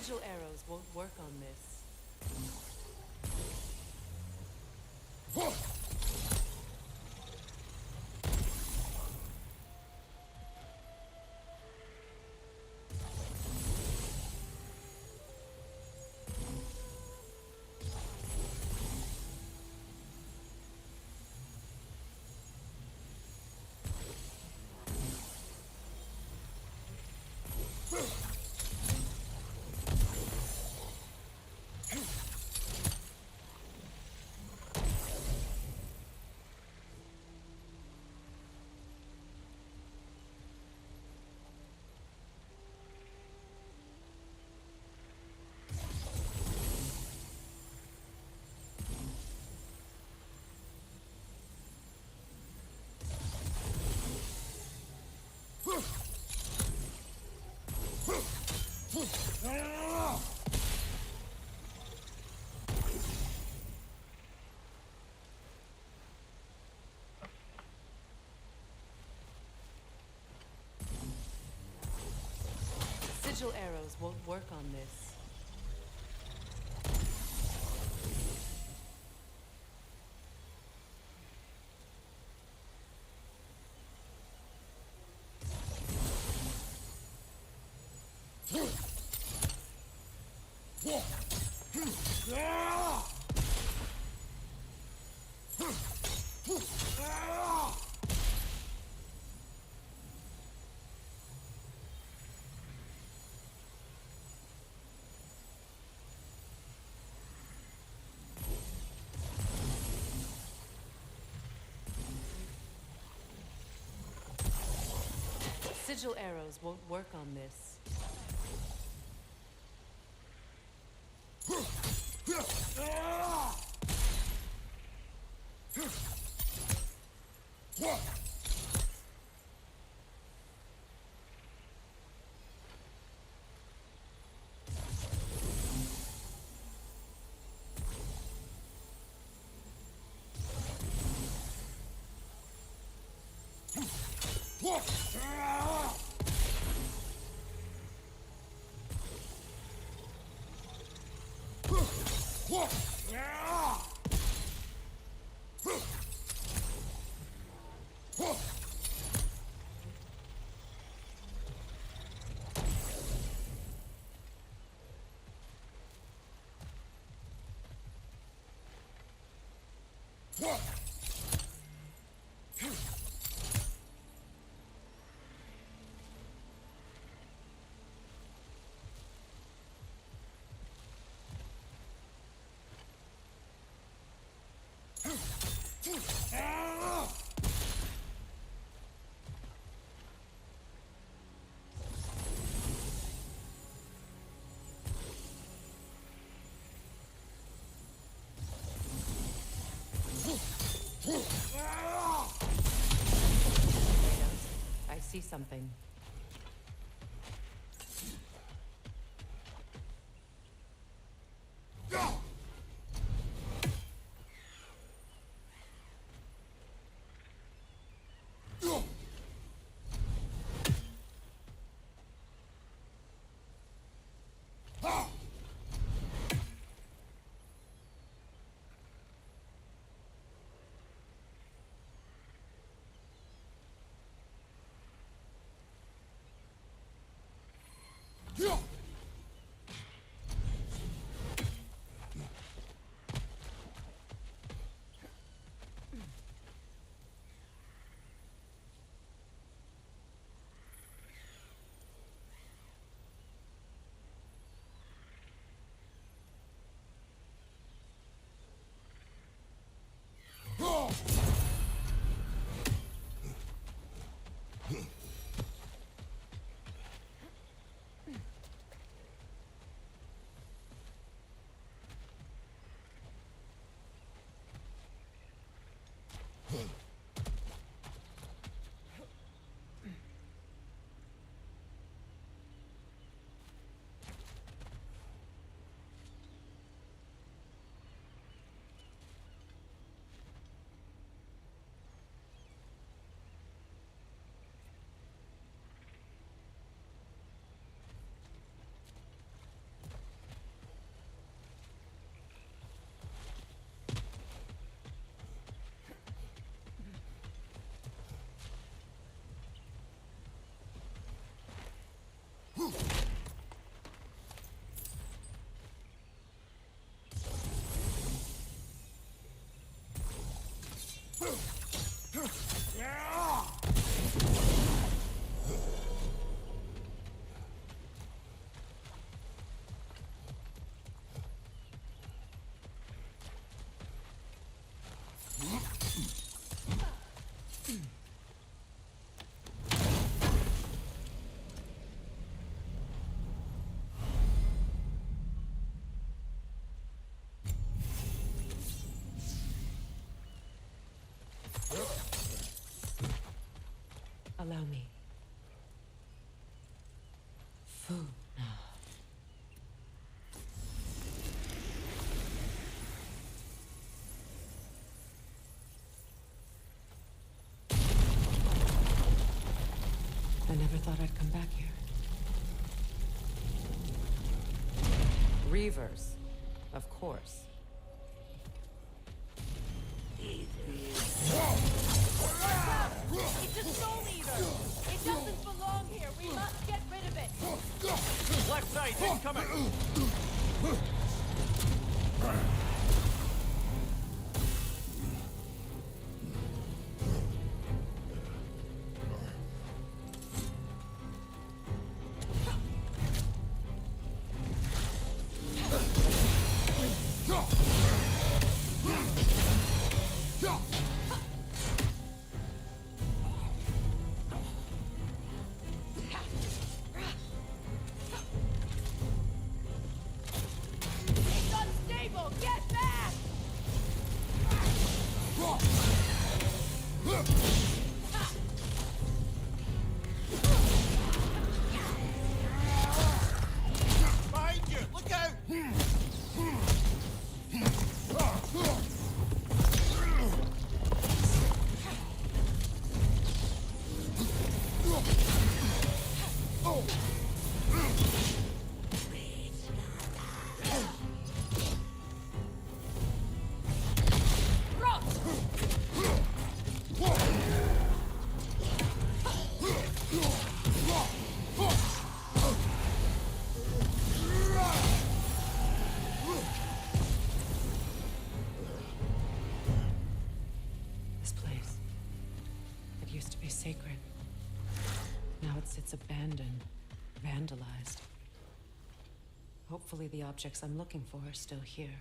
[SPEAKER 2] Sigil arrows won't work on this. Sigil arrows won't work on this. Sigil arrows won't work on this. I see something. Tell me. Food now. I never thought I'd come back here. Reavers, of course.
[SPEAKER 4] It's a soul eater! It doesn't belong here! We must get rid of it!
[SPEAKER 5] Left side, incoming!
[SPEAKER 4] It's unstable! Get back!
[SPEAKER 6] Behind you! Look out!
[SPEAKER 2] This place. It used to be sacred. Now it sits abandoned, vandalized. Hopefully the objects I'm looking for are still here.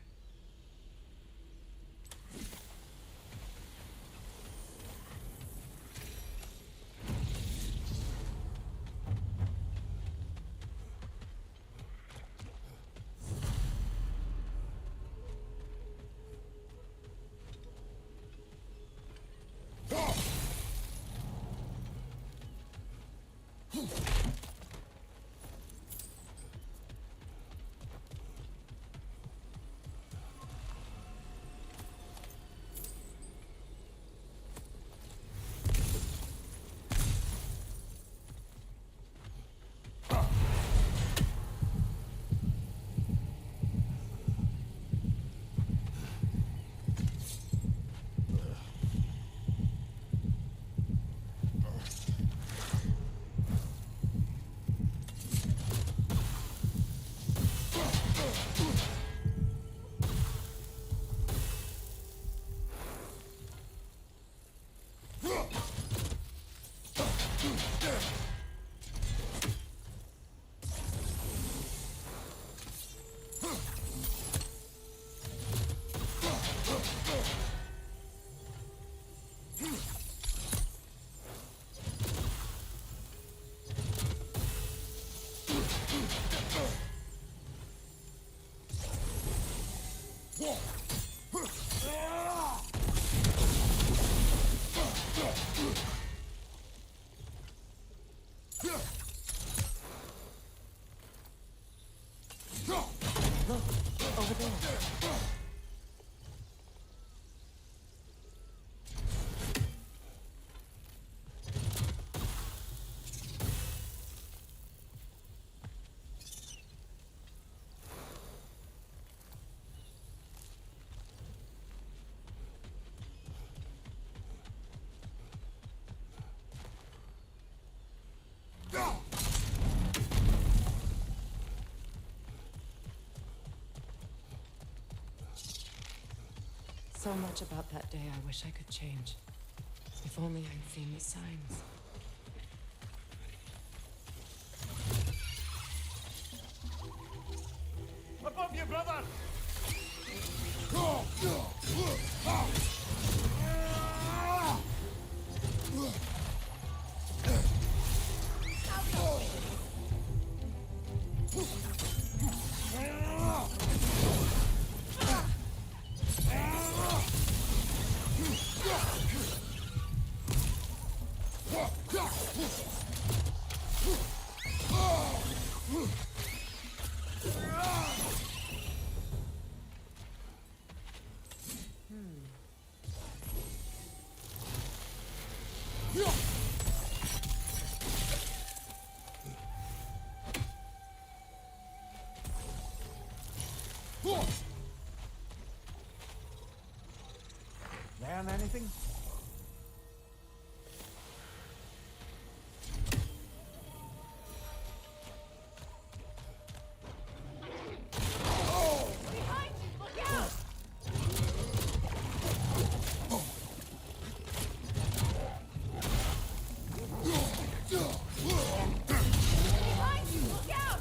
[SPEAKER 2] Look, over there. So much about that day I wish I could change. If only I'd seen the signs.
[SPEAKER 6] Above you, brother!
[SPEAKER 7] Learn anything?
[SPEAKER 4] Behind you! Look out! Behind you! Look out!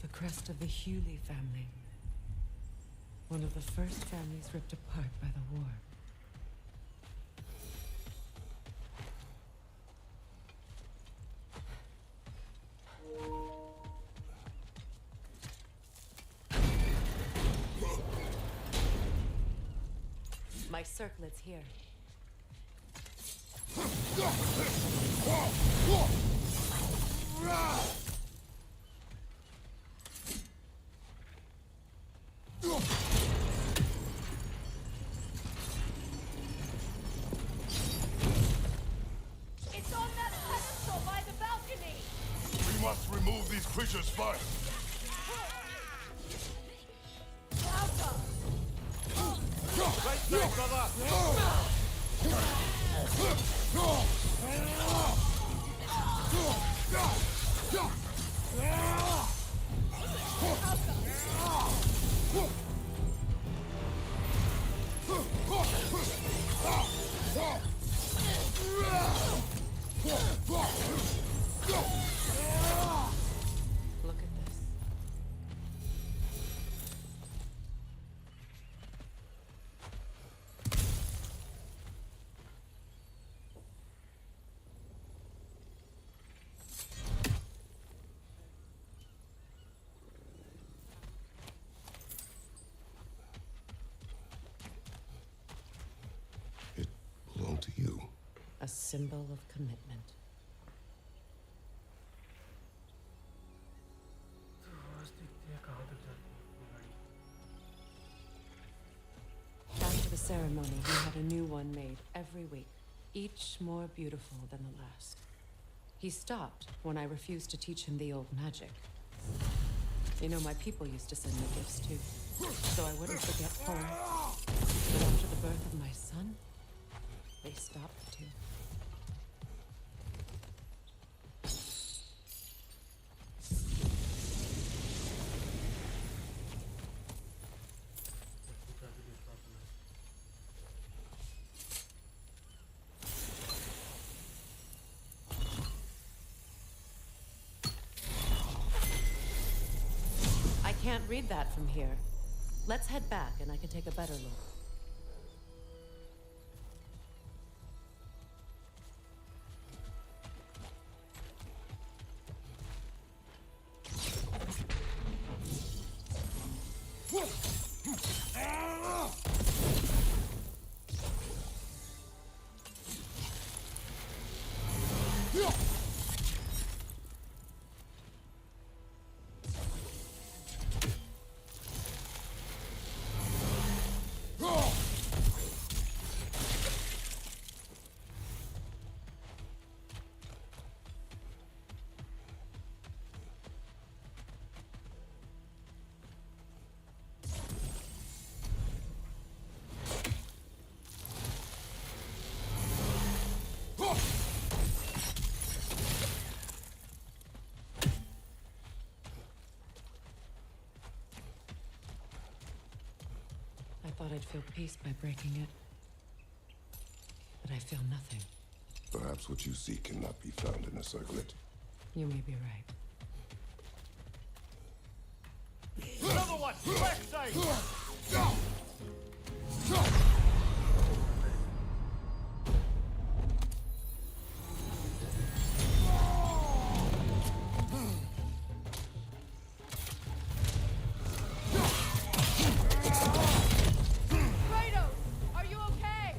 [SPEAKER 2] The crest of the Hewley family. One of the first families ripped apart by the war. My circlet's here.
[SPEAKER 4] It's on that pedestal by the balcony!
[SPEAKER 3] We must remove these creatures first.
[SPEAKER 4] Welcome!
[SPEAKER 7] Right there, brother!
[SPEAKER 2] Look at this.
[SPEAKER 3] It belonged to you.
[SPEAKER 2] A symbol of commitment.
[SPEAKER 1] तो आवाज देखते हैं कहाँ तक जाती है गाड़ी।
[SPEAKER 2] After the ceremony, he had a new one made every week, each more beautiful than the last. He stopped when I refused to teach him the old magic. You know, my people used to send me gifts too, so I wouldn't forget home. But after the birth of my son, they stopped too. I can't read that from here. Let's head back and I can take a better look. I thought I'd feel peace by breaking it. But I feel nothing.
[SPEAKER 3] Perhaps what you seek cannot be found in a circlet.
[SPEAKER 2] You may be right.
[SPEAKER 7] Another one! Left side!
[SPEAKER 4] Kratos! Are you okay?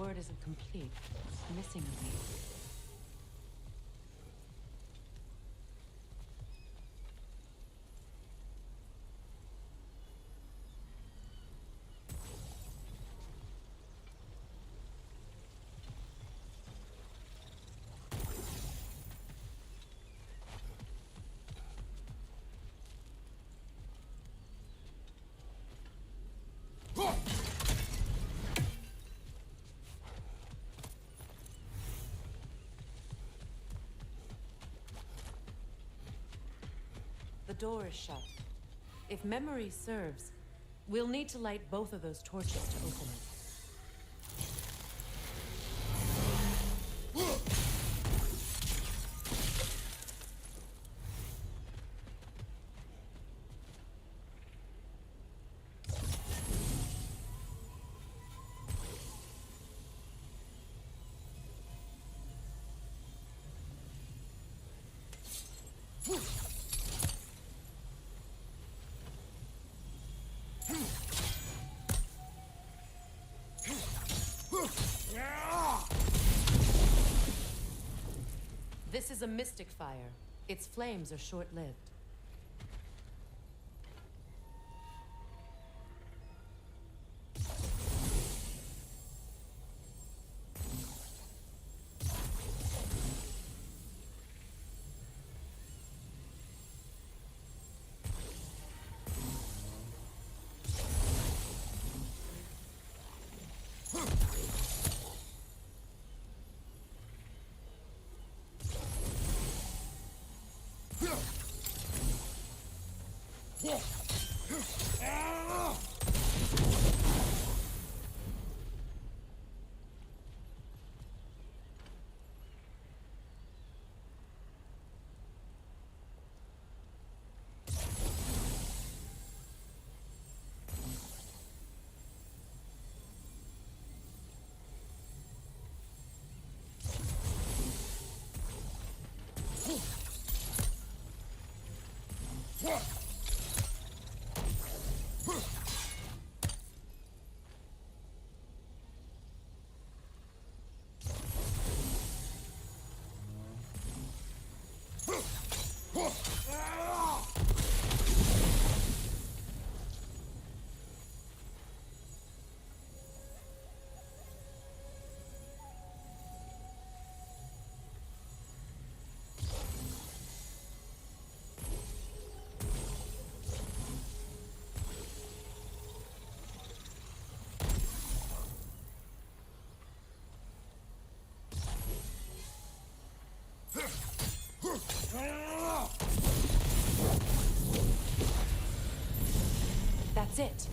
[SPEAKER 2] word isn't complete. It's missing a beat. The door is shut. If memory serves, we'll need to light both of those torches to open it. This is a mystic fire. Its flames are short-lived. That's it.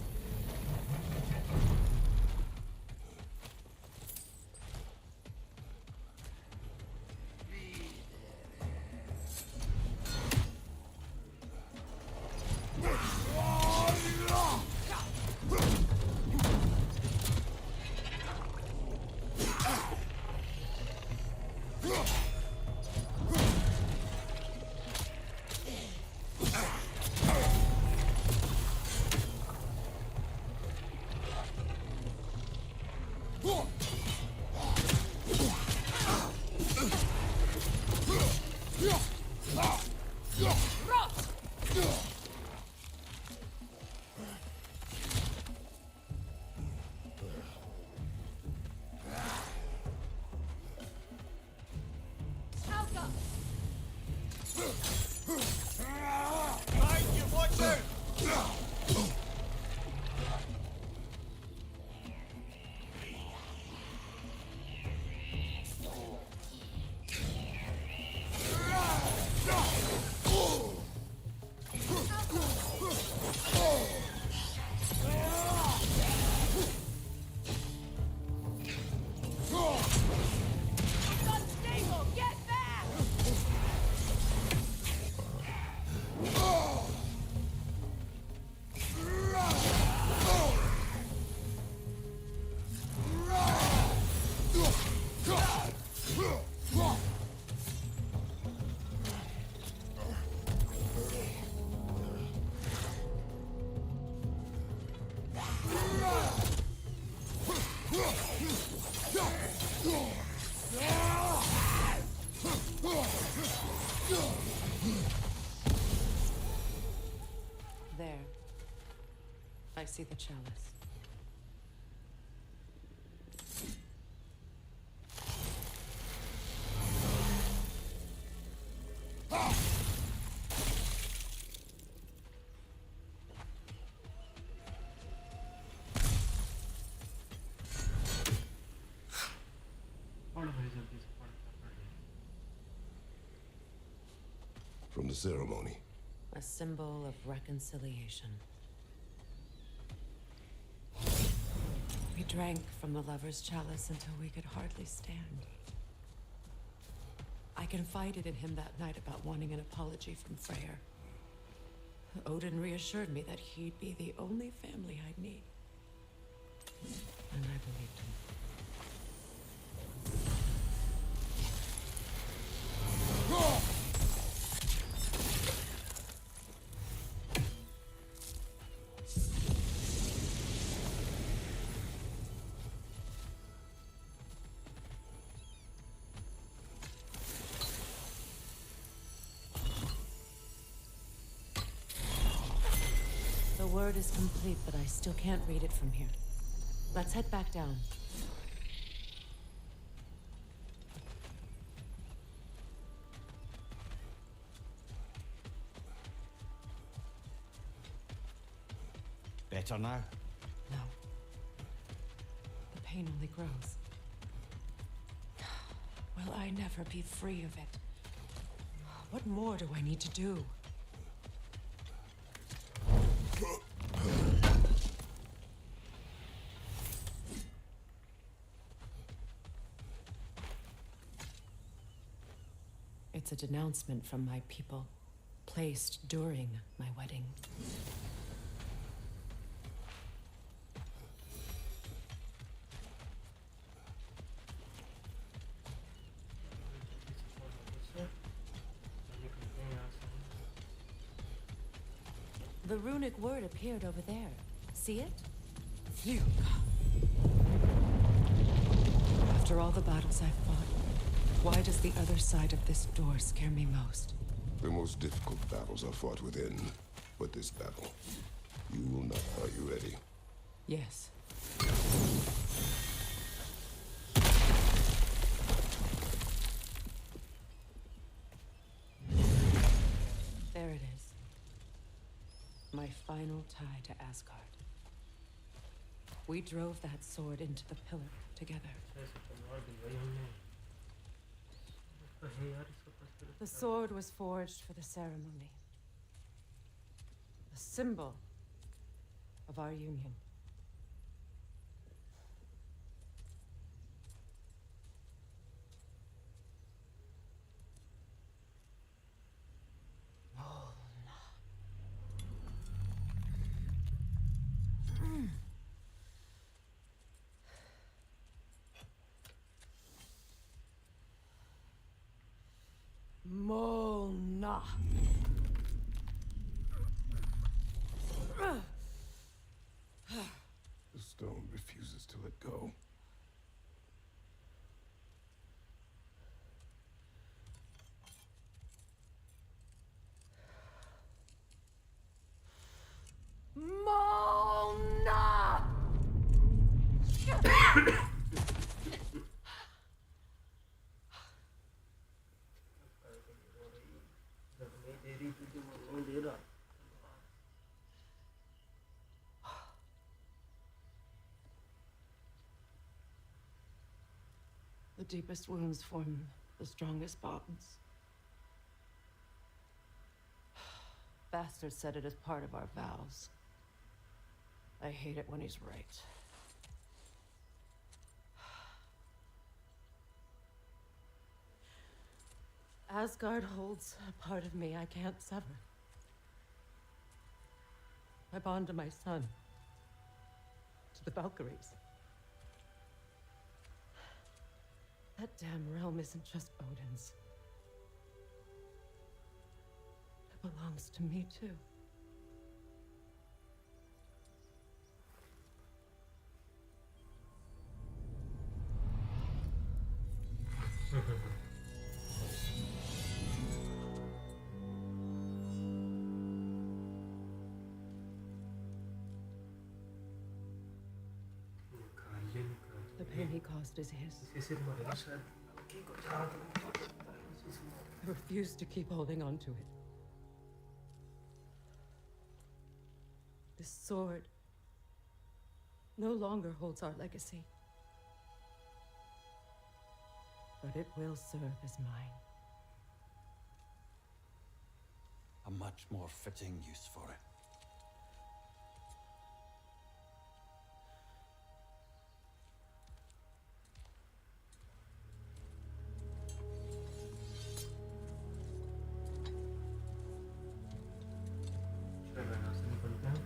[SPEAKER 2] I see the chalice.
[SPEAKER 3] From the ceremony.
[SPEAKER 2] A symbol of reconciliation. We drank from the lover's chalice until we could hardly stand. I confided in him that night about wanting an apology from Freyr. Odin reassured me that he'd be the only family I'd need. And I believed him. The word is complete, but I still can't read it from here. Let's head back down.
[SPEAKER 7] Better now?
[SPEAKER 2] No. The pain only grows. Will I never be free of it? What more do I need to do? It's a denouncement from my people, placed during my wedding. The runic word appeared over there. See it? Phew. After all the battles I've fought, why does the other side of this door scare me most?
[SPEAKER 3] The most difficult battles are fought within. But this battle, you will not. Are you ready?
[SPEAKER 2] Yes. There it is. My final tie to Asgard. We drove that sword into the pillar together. The sword was forged for the ceremony. The symbol of our union. Molna.
[SPEAKER 3] The stone refuses to let go.
[SPEAKER 2] Molna! The deepest wounds form the strongest bonds. Bastard said it as part of our vows. I hate it when he's right. Asgard holds a part of me I can't sever. I bond to my son, to the Valkyries. That damn realm isn't just Odin's. It belongs to me, too. caused is his.
[SPEAKER 1] इसके सिर मरेगा शायद की को जहाँ तक
[SPEAKER 2] I refuse to keep holding on to it. This sword no longer holds our legacy. But it will serve as mine.
[SPEAKER 9] A much more fitting use for it.
[SPEAKER 1] चलो यहाँ से निकलते हैं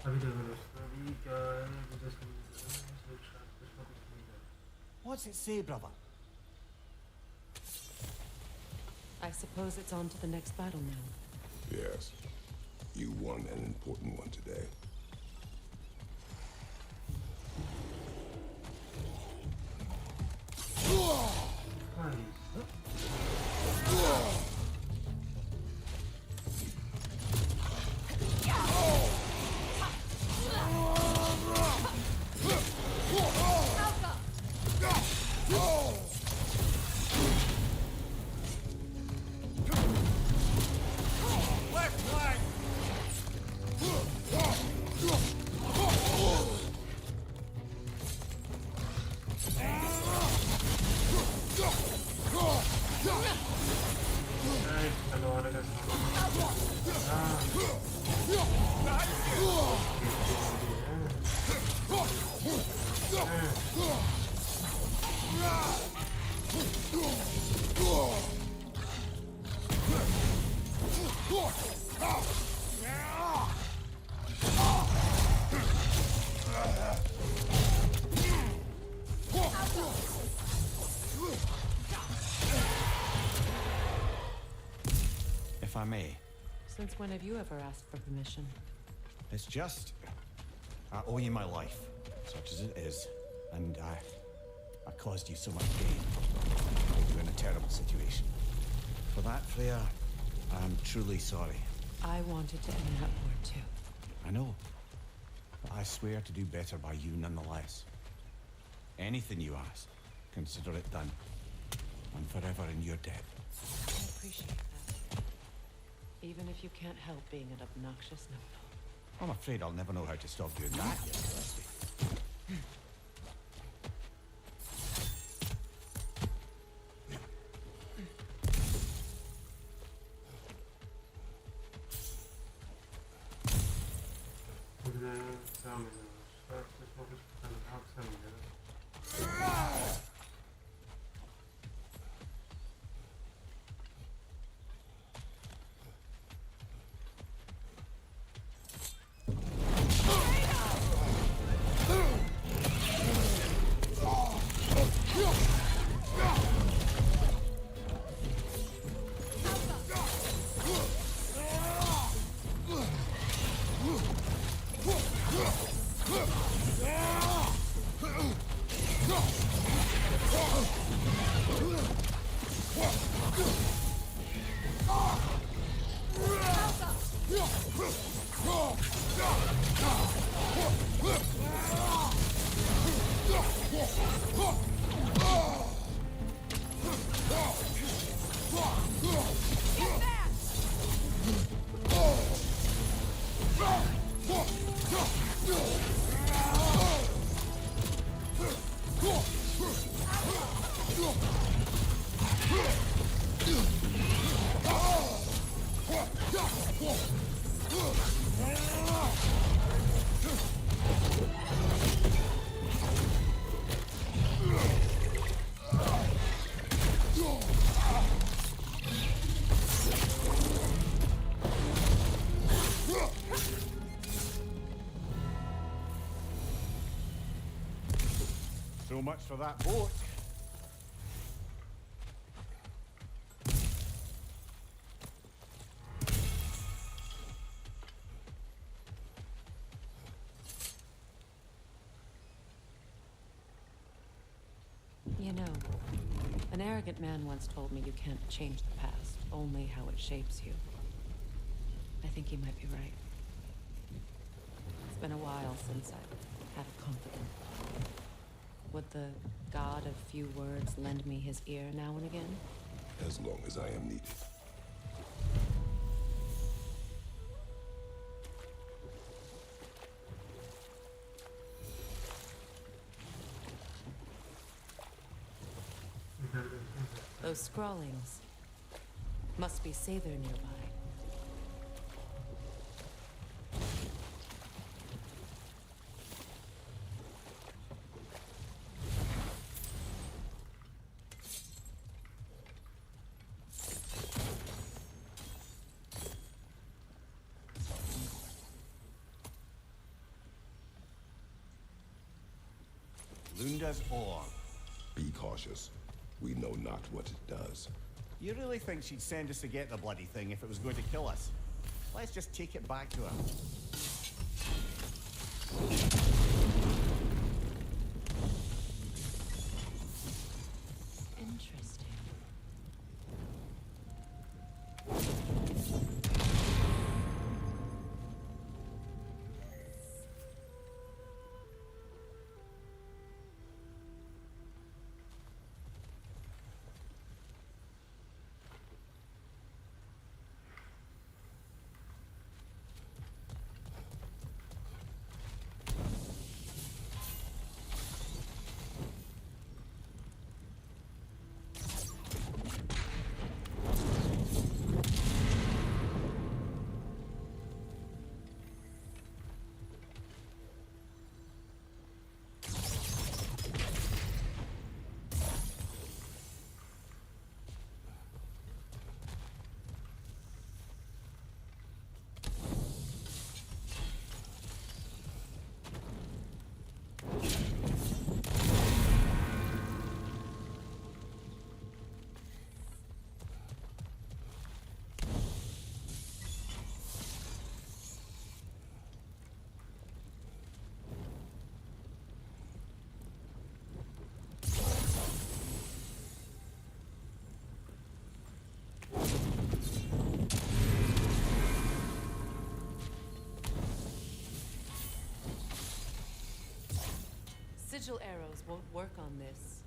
[SPEAKER 1] अभी देखो दोस्तों अभी क्या है मुझे समझ नहीं आ रहा है शायद कुछ ना कुछ नहीं है
[SPEAKER 7] What's it say, brother?
[SPEAKER 2] I suppose it's on to the next battle now.
[SPEAKER 3] Yes. You won an important one today.
[SPEAKER 6] Left flank!
[SPEAKER 7] If I may,
[SPEAKER 2] Since when have you ever asked for permission?
[SPEAKER 7] it's just... I owe you my life, such as it is, and I caused you so much pain. Put you in a terrible situation. For that, Freya, I'm truly sorry.
[SPEAKER 2] I wanted to end that war too.
[SPEAKER 7] I know, but I swear to do better by you nonetheless. Anything you ask, consider it done. I'm forever in your debt.
[SPEAKER 2] I appreciate that. Even if you can't help being an obnoxious no-no.
[SPEAKER 7] I'm afraid I'll never know how to stop doing that yet, Rusty. much for that boat.
[SPEAKER 2] You know, an arrogant man once told me you can't change the past, only how it shapes you. I think he might be right. It's been a while since I've had a confidant. Would the god of few words lend me his ear now and again?
[SPEAKER 3] As long as I am needed.
[SPEAKER 2] Those scrawlings must be Sather nearby.
[SPEAKER 7] Lunda's orb.
[SPEAKER 3] Be cautious. We know not what it does.
[SPEAKER 7] You really think she'd send us to get the bloody thing if it was going to kill us? Let's just take it back to her.
[SPEAKER 2] Interesting. Sigil arrows won't work on this.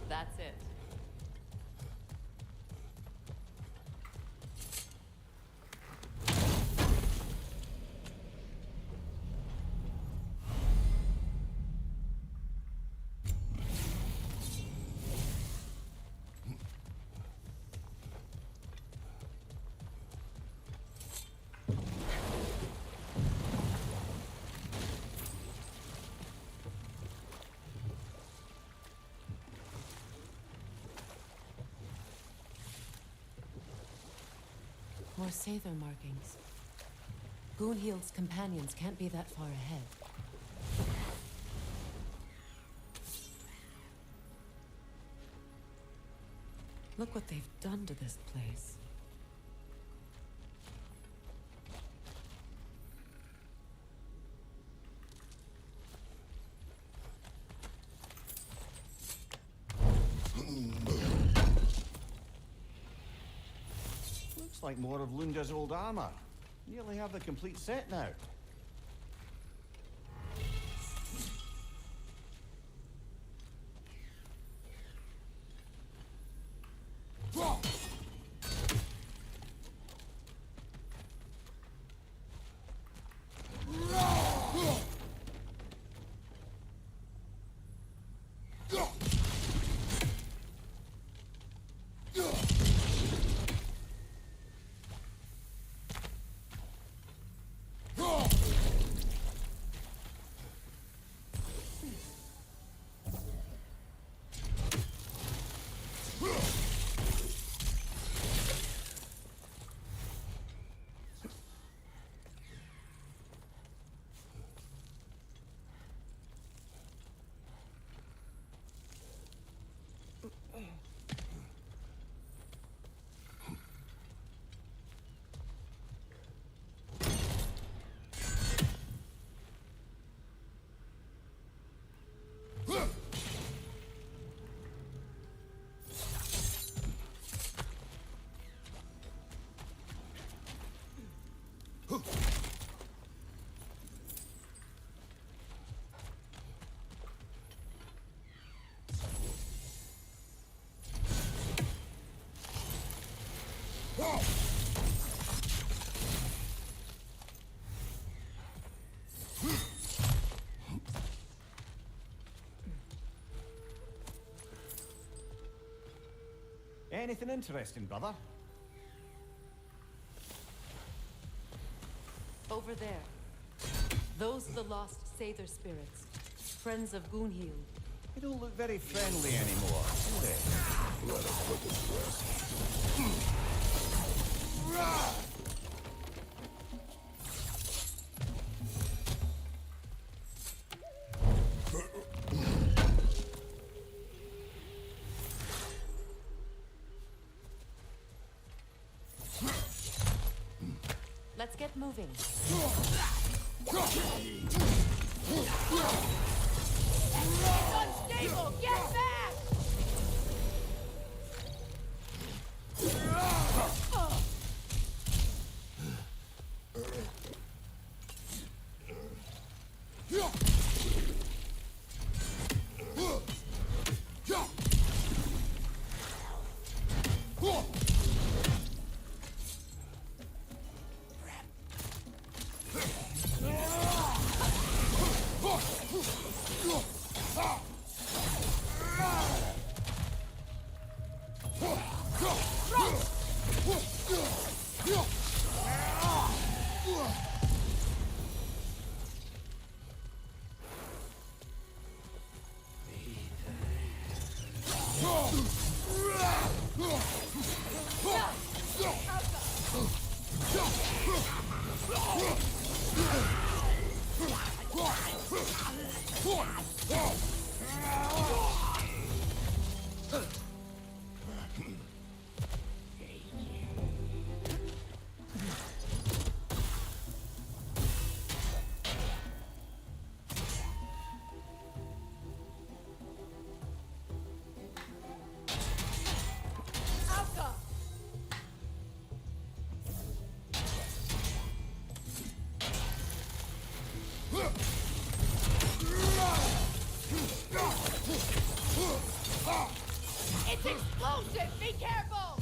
[SPEAKER 2] That's it. More Sather markings. Goonhield's companions can't be that far ahead. Look what they've done to this place.
[SPEAKER 7] Looks like more of Lunda's old armor. Nearly have the complete set now. Anything interesting, brother?
[SPEAKER 2] Over there. Those are the lost Sather spirits. Friends of Gunhild.
[SPEAKER 7] They don't look very friendly anymore, do they?
[SPEAKER 3] Let us put this to rest.
[SPEAKER 2] Let's get moving.
[SPEAKER 4] It's unstable! Get back! It's explosive! Be careful!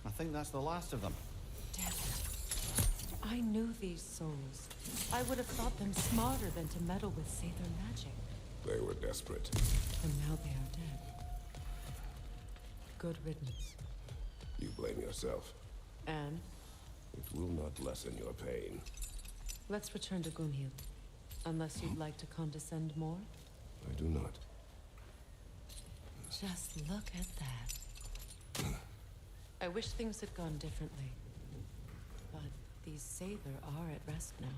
[SPEAKER 7] I think that's the last of them.
[SPEAKER 2] Damn it. I knew these souls. I would have thought them smarter than to meddle with Sather magic.
[SPEAKER 3] They were desperate.
[SPEAKER 2] And now they are dead. Good riddance.
[SPEAKER 3] You blame yourself.
[SPEAKER 2] And
[SPEAKER 3] It will not lessen your pain.
[SPEAKER 2] let's return to Gunhild. Unless you'd like to condescend more?
[SPEAKER 3] I do not.
[SPEAKER 2] Just look at that. I wish things had gone differently. But these Sather are at rest now.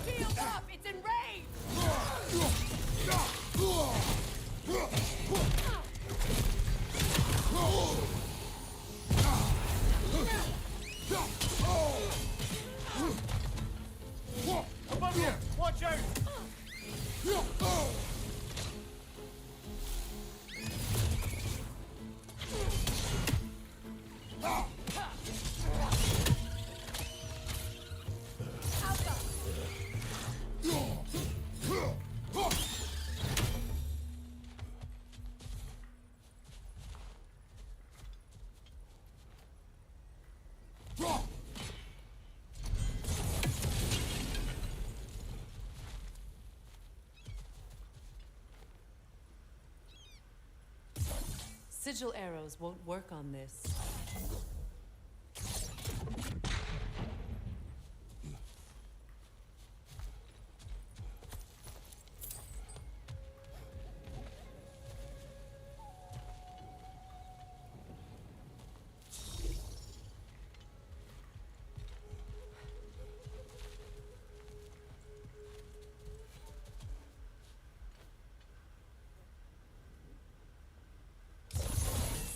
[SPEAKER 4] Shield up! It's enraged!
[SPEAKER 2] Sigil arrows won't work on this.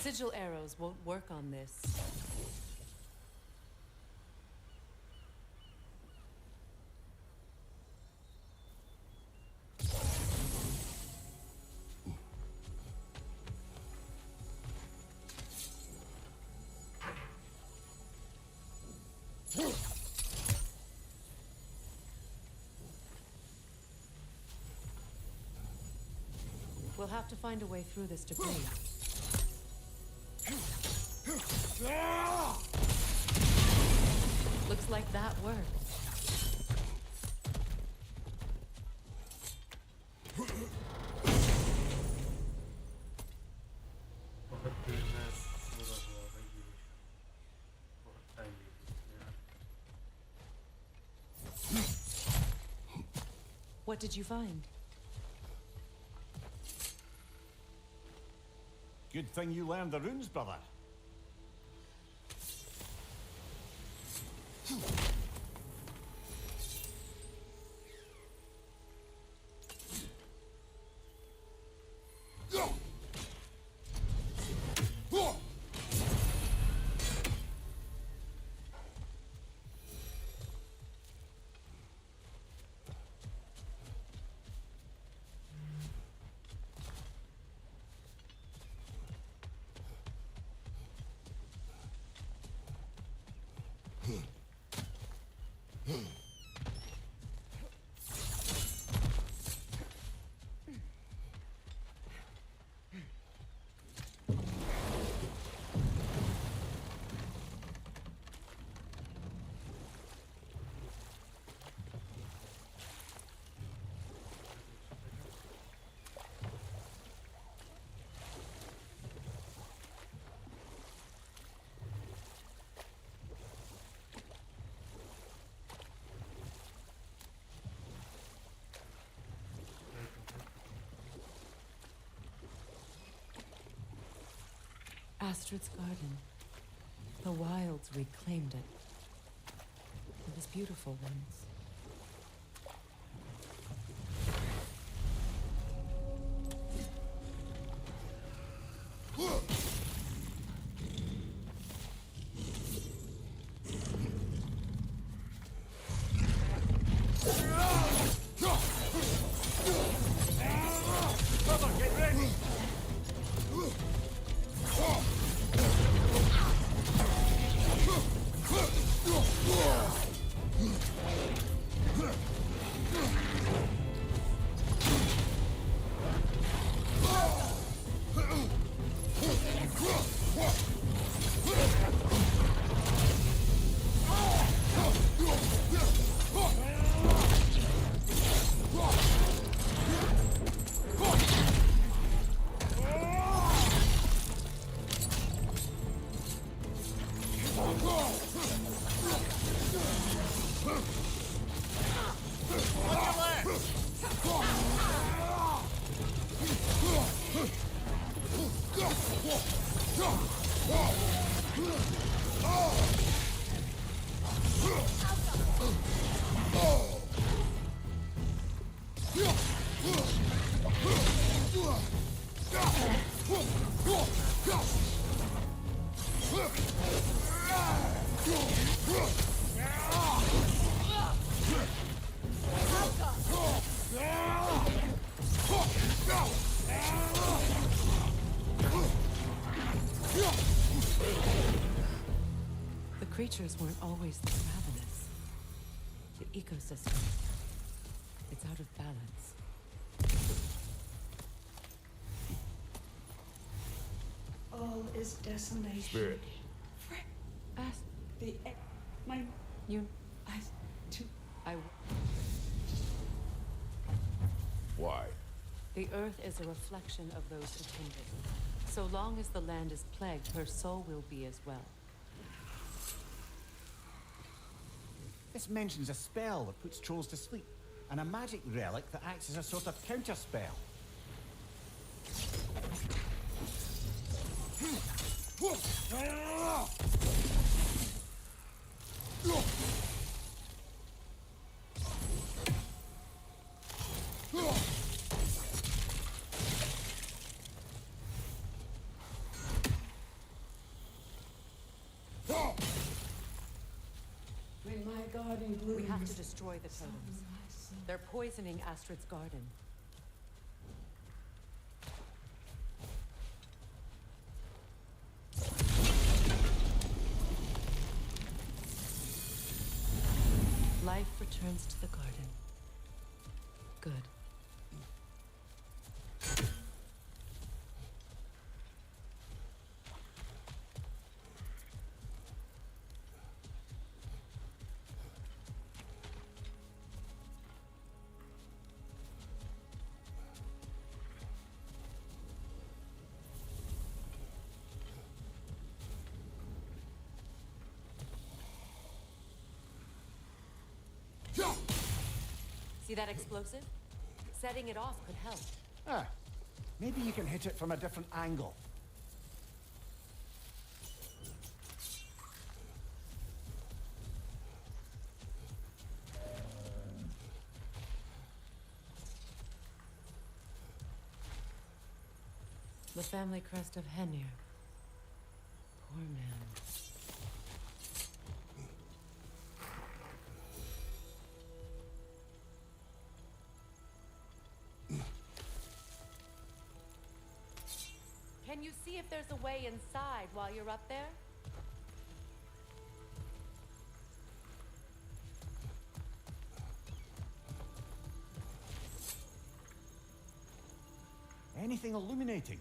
[SPEAKER 2] Sigil arrows won't work on this. We'll have to find a way through this debris. Looks like that worked.
[SPEAKER 1] बहुत देर में पूरा हुआ भाई ये mission बहुत time ले लिया यार
[SPEAKER 2] What did you find?
[SPEAKER 7] Good thing you learned the runes, brother.
[SPEAKER 2] Astrid's garden. The wilds reclaimed it. It was beautiful once. The creatures weren't always this ravenous. The ecosystem, it's out of balance.
[SPEAKER 11] All is desolation.
[SPEAKER 6] Spirit.
[SPEAKER 2] Ask
[SPEAKER 11] The my
[SPEAKER 2] you.
[SPEAKER 11] I to
[SPEAKER 2] I.
[SPEAKER 6] Why?
[SPEAKER 2] The earth is a reflection of those who tend it. So long as the land is plagued, her soul will be as well.
[SPEAKER 7] This mentions a spell that puts trolls to sleep, and a magic relic that acts as a sort of counterspell.
[SPEAKER 11] When my garden blooms.
[SPEAKER 2] We have to destroy the totems. They're poisoning Astrid's garden. Life returns to the garden. Good. See that explosive? Setting it off could help.
[SPEAKER 7] Ah, maybe you can hit it from a different angle.
[SPEAKER 2] The family crest of Henir. Poor man. Can you see if there's a way inside while you're up there?
[SPEAKER 7] Anything illuminating?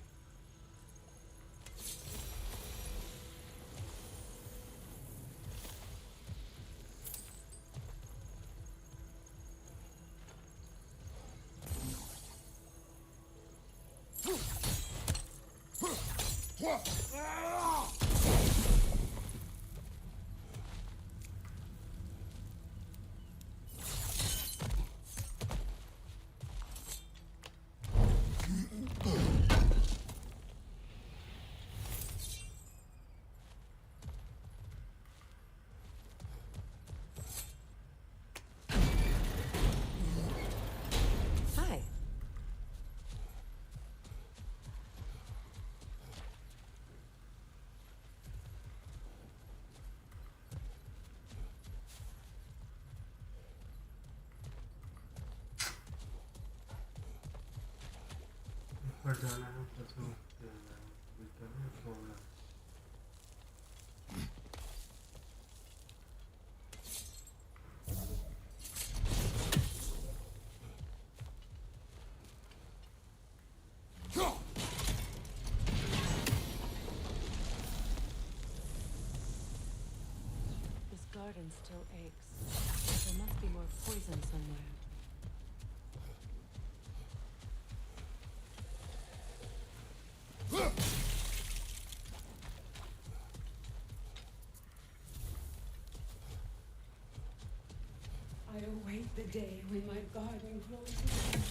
[SPEAKER 2] Hi.
[SPEAKER 1] ऊपर जाना है प्रथम खेलना है विक्रम छोड़ना
[SPEAKER 2] This garden still aches. There must be more poison somewhere.
[SPEAKER 11] I await the day when my garden grows again.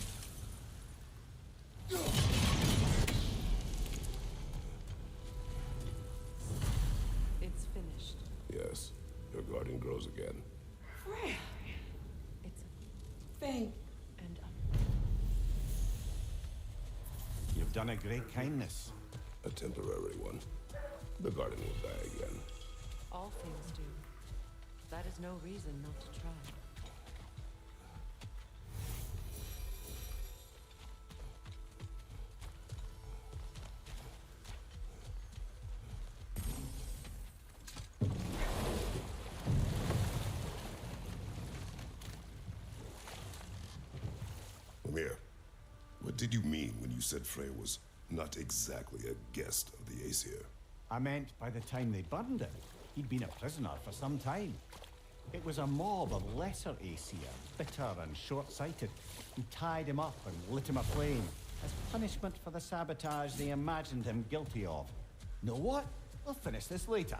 [SPEAKER 2] It's finished.
[SPEAKER 3] Yes, your garden grows again.
[SPEAKER 11] Well,
[SPEAKER 2] It's
[SPEAKER 11] thank
[SPEAKER 2] and up.
[SPEAKER 7] You've done a great kindness.
[SPEAKER 3] A temporary one. The garden will die again.
[SPEAKER 2] All things do. That is no reason not to try.
[SPEAKER 3] Amir, what did you mean when you said Frey was not exactly a guest of the Aesir?
[SPEAKER 7] I meant by the time they burned it, he'd been a prisoner for some time. It was a mob of lesser Aesir, bitter and short-sighted, who tied him up and lit him aflame. as punishment for the sabotage they imagined him guilty of. Know what? We'll finish this later.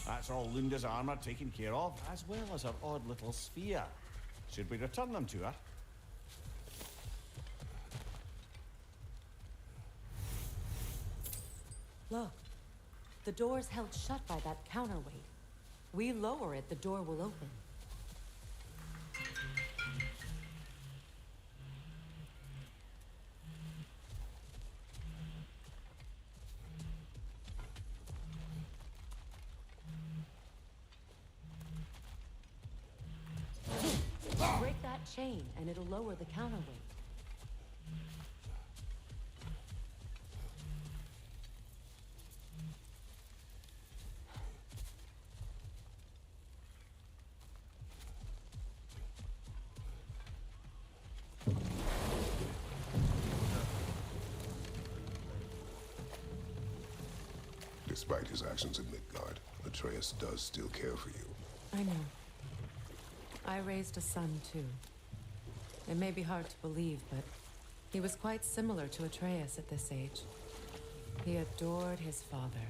[SPEAKER 7] That's all Lunda's armor taken care of, as well as her odd little sphere. Should we return them to her?
[SPEAKER 2] Look, the door's held shut by that counterweight. We lower it, the door will open. Break that chain and it'll lower the counterweight.
[SPEAKER 3] Despite his actions in Midgard, Atreus does still care for you.
[SPEAKER 2] I know. I raised a son, too. It may be hard to believe, but he was quite similar to Atreus at this age. He adored his father,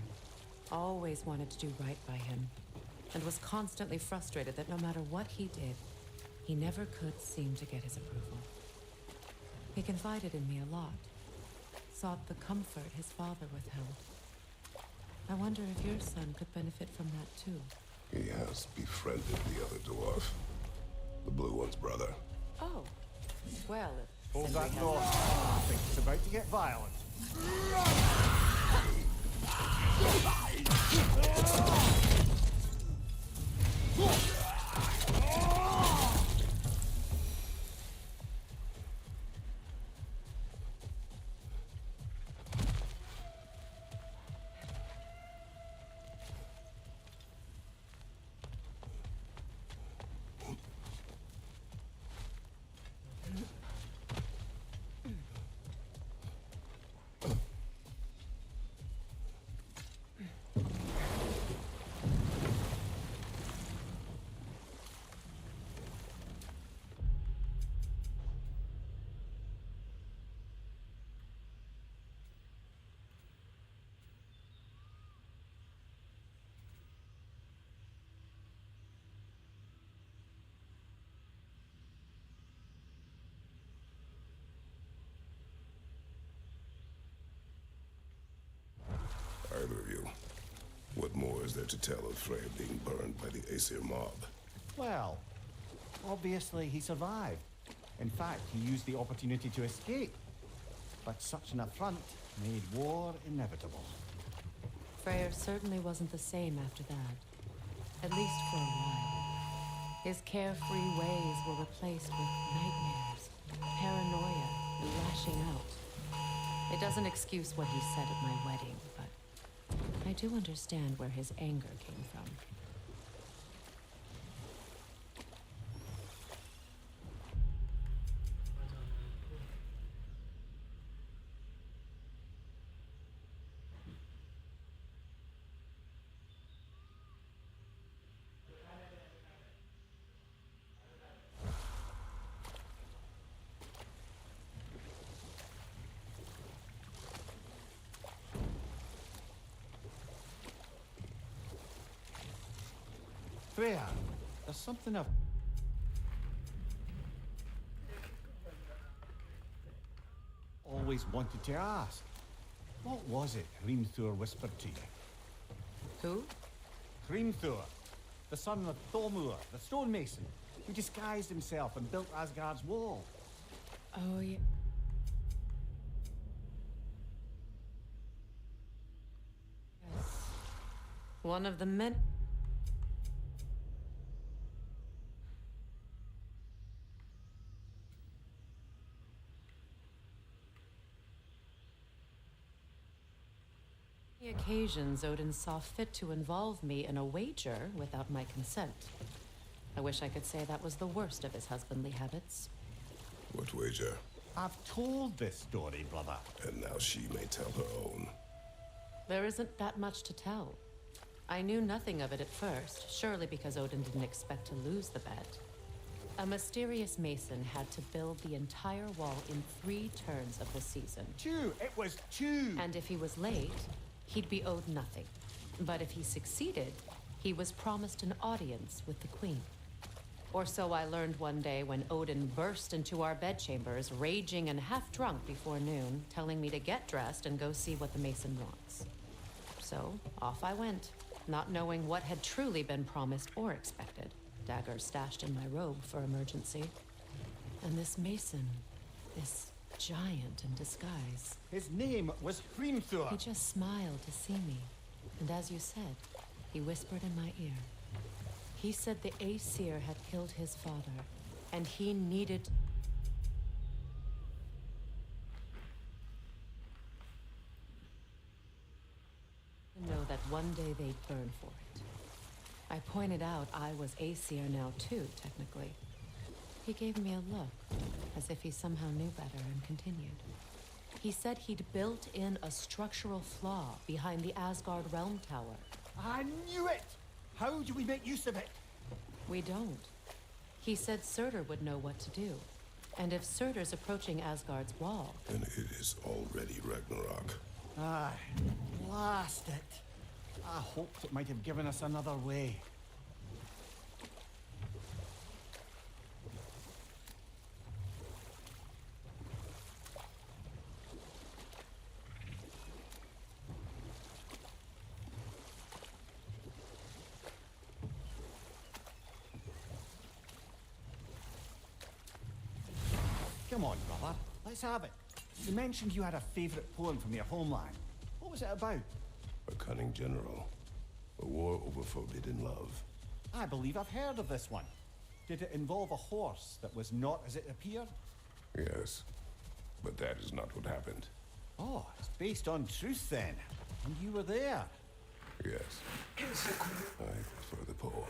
[SPEAKER 2] always wanted to do right by him, and was constantly frustrated that no matter what he did, he never could seem to get his approval. He confided in me a lot, sought the comfort his father withheld. I wonder if your son could benefit from that, too.
[SPEAKER 3] He has befriended the other dwarf. The blue one's brother.
[SPEAKER 2] Oh, well,
[SPEAKER 7] Hold
[SPEAKER 2] Sindri
[SPEAKER 7] that
[SPEAKER 2] has-
[SPEAKER 7] door. I think it's about to get violent.
[SPEAKER 3] Either of you. What more is there to tell of Freya being burned by the Aesir mob?
[SPEAKER 7] Well, obviously he survived. In fact, he used the opportunity to escape. But such an affront made war inevitable.
[SPEAKER 2] Freyr certainly wasn't the same after that. At least for a while. His carefree ways were replaced with nightmares, paranoia, and lashing out. It doesn't excuse what he said at my wedding, but I do understand where his anger came from.
[SPEAKER 7] Freya, there's something I've always wanted to ask. What was it Hrimthur whispered to you?
[SPEAKER 2] Who?
[SPEAKER 7] Hrimthur, the son of Thormur, the stonemason, who disguised himself and built Asgard's wall.
[SPEAKER 2] Oh, yeah. Yes. One of the men. Occasions Odin saw fit to involve me in a wager without my consent. I wish I could say that was the worst of his husbandly habits.
[SPEAKER 3] What wager?
[SPEAKER 7] I've told this story, brother.
[SPEAKER 3] And now she may tell her own.
[SPEAKER 2] There isn't that much to tell. I knew nothing of it at first, surely because Odin didn't expect to lose the bet. A mysterious mason had to build the entire wall in 3 turns of the season.
[SPEAKER 7] 2! It was 2!
[SPEAKER 2] And if he was late, he'd be owed nothing. But if he succeeded, he was promised an audience with the queen. Or so I learned one day when Odin burst into our bedchambers, raging and half drunk before noon, telling me to get dressed and go see what the mason wants. So off I went, not knowing what had truly been promised or expected. Dagger stashed in my robe for emergency. And this mason, this giant in disguise.
[SPEAKER 7] His name was Hrimthur.
[SPEAKER 2] He just smiled to see me. And as you said, he whispered in my ear. He said the Aesir had killed his father, and he needed... to know that one day they'd burn for it. I pointed out I was Aesir now too, technically. He gave me a look, as if he somehow knew better, and continued. He said he'd built in a structural flaw behind the Asgard Realm Tower.
[SPEAKER 7] I knew it! How do we make use of it?
[SPEAKER 2] We don't. He said Surtur would know what to do. And if Surtur's approaching Asgard's wall...
[SPEAKER 3] And it is already Ragnarok.
[SPEAKER 7] Aye, blast it. I hoped it might have given us another way. Come on, brother. Let's have it. You mentioned you had a favorite poem from your homeland. What was it about?
[SPEAKER 3] A cunning general. A war over forbidden love.
[SPEAKER 7] I believe I've heard of this one. Did it involve a horse that was not as it appeared?
[SPEAKER 3] Yes. But that is not what happened.
[SPEAKER 7] Oh, it's based on truth then. And you were there.
[SPEAKER 3] Yes. I prefer the poem.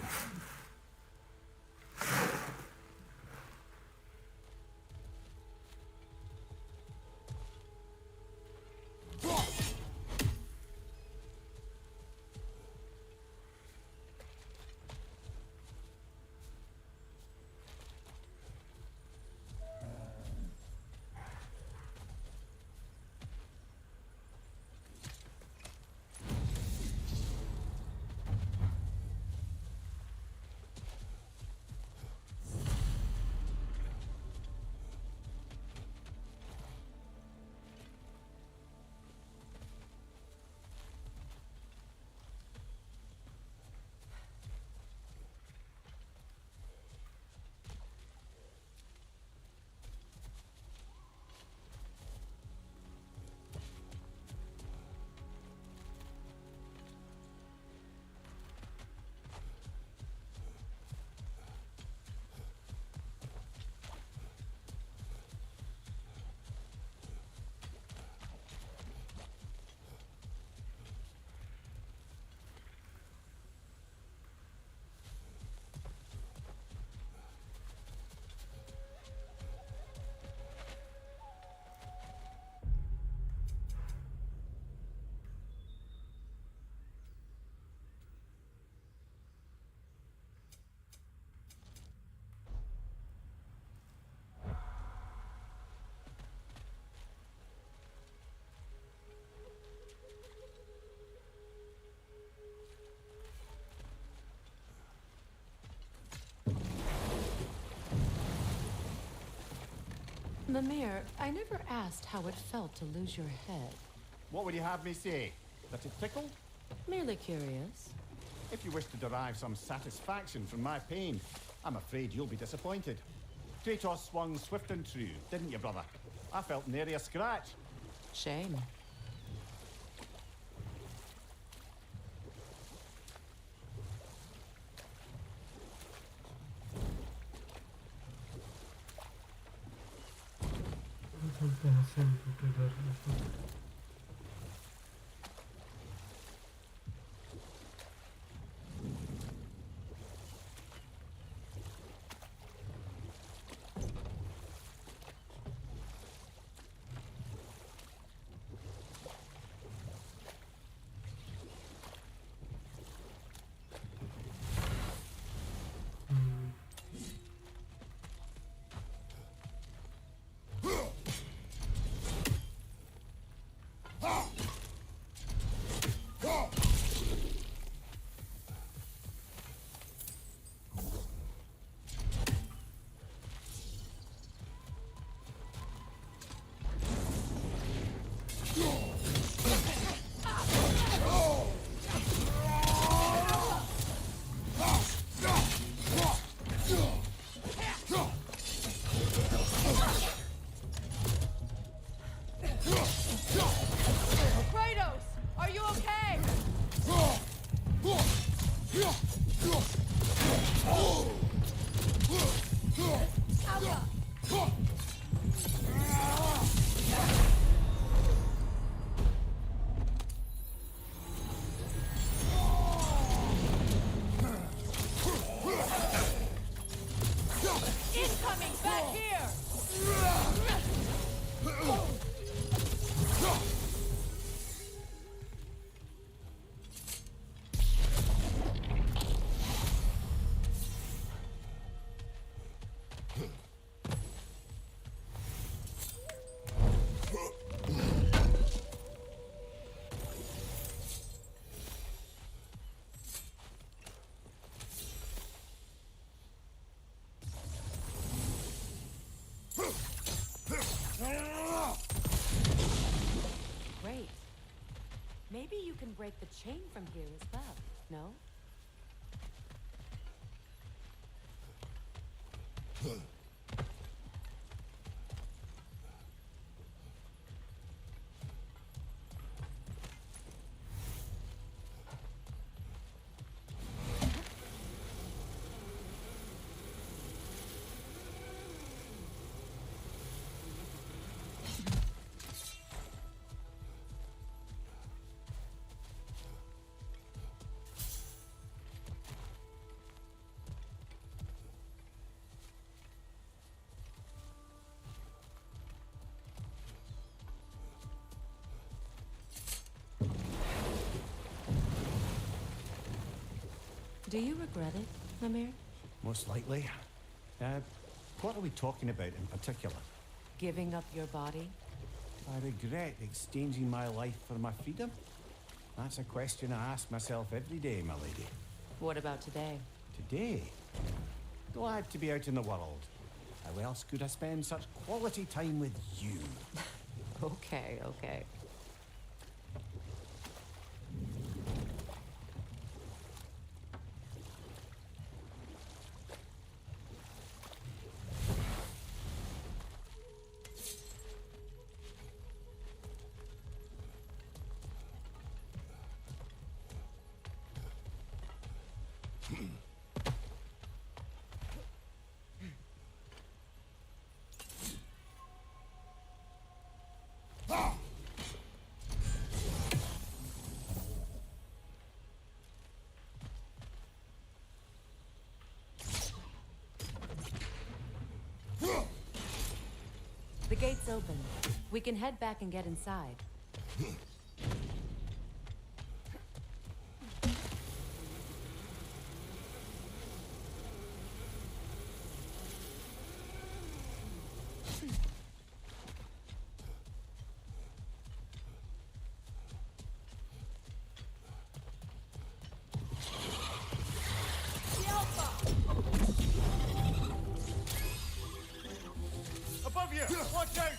[SPEAKER 2] Mimir, I never asked how it felt to lose your head.
[SPEAKER 7] What would you have me say? That it tickled?
[SPEAKER 2] Merely curious.
[SPEAKER 7] If you wish to derive some satisfaction from my pain, I'm afraid you'll be disappointed. KRATOS swung swift and true, didn't you, brother? I felt nary a scratch.
[SPEAKER 2] Shame. chain from here as well, no? Do you regret it, Mimir?
[SPEAKER 7] Most likely. What are we talking about in particular?
[SPEAKER 2] Giving up your body?
[SPEAKER 7] I regret exchanging my life for my freedom? That's a question I ask myself every day, my lady.
[SPEAKER 2] What about today?
[SPEAKER 7] Today? Glad to be out in the world. How else could I spend such quality time with you?
[SPEAKER 2] Okay, okay. The gate's open. We can head back and get inside.
[SPEAKER 6] Above you! Watch out!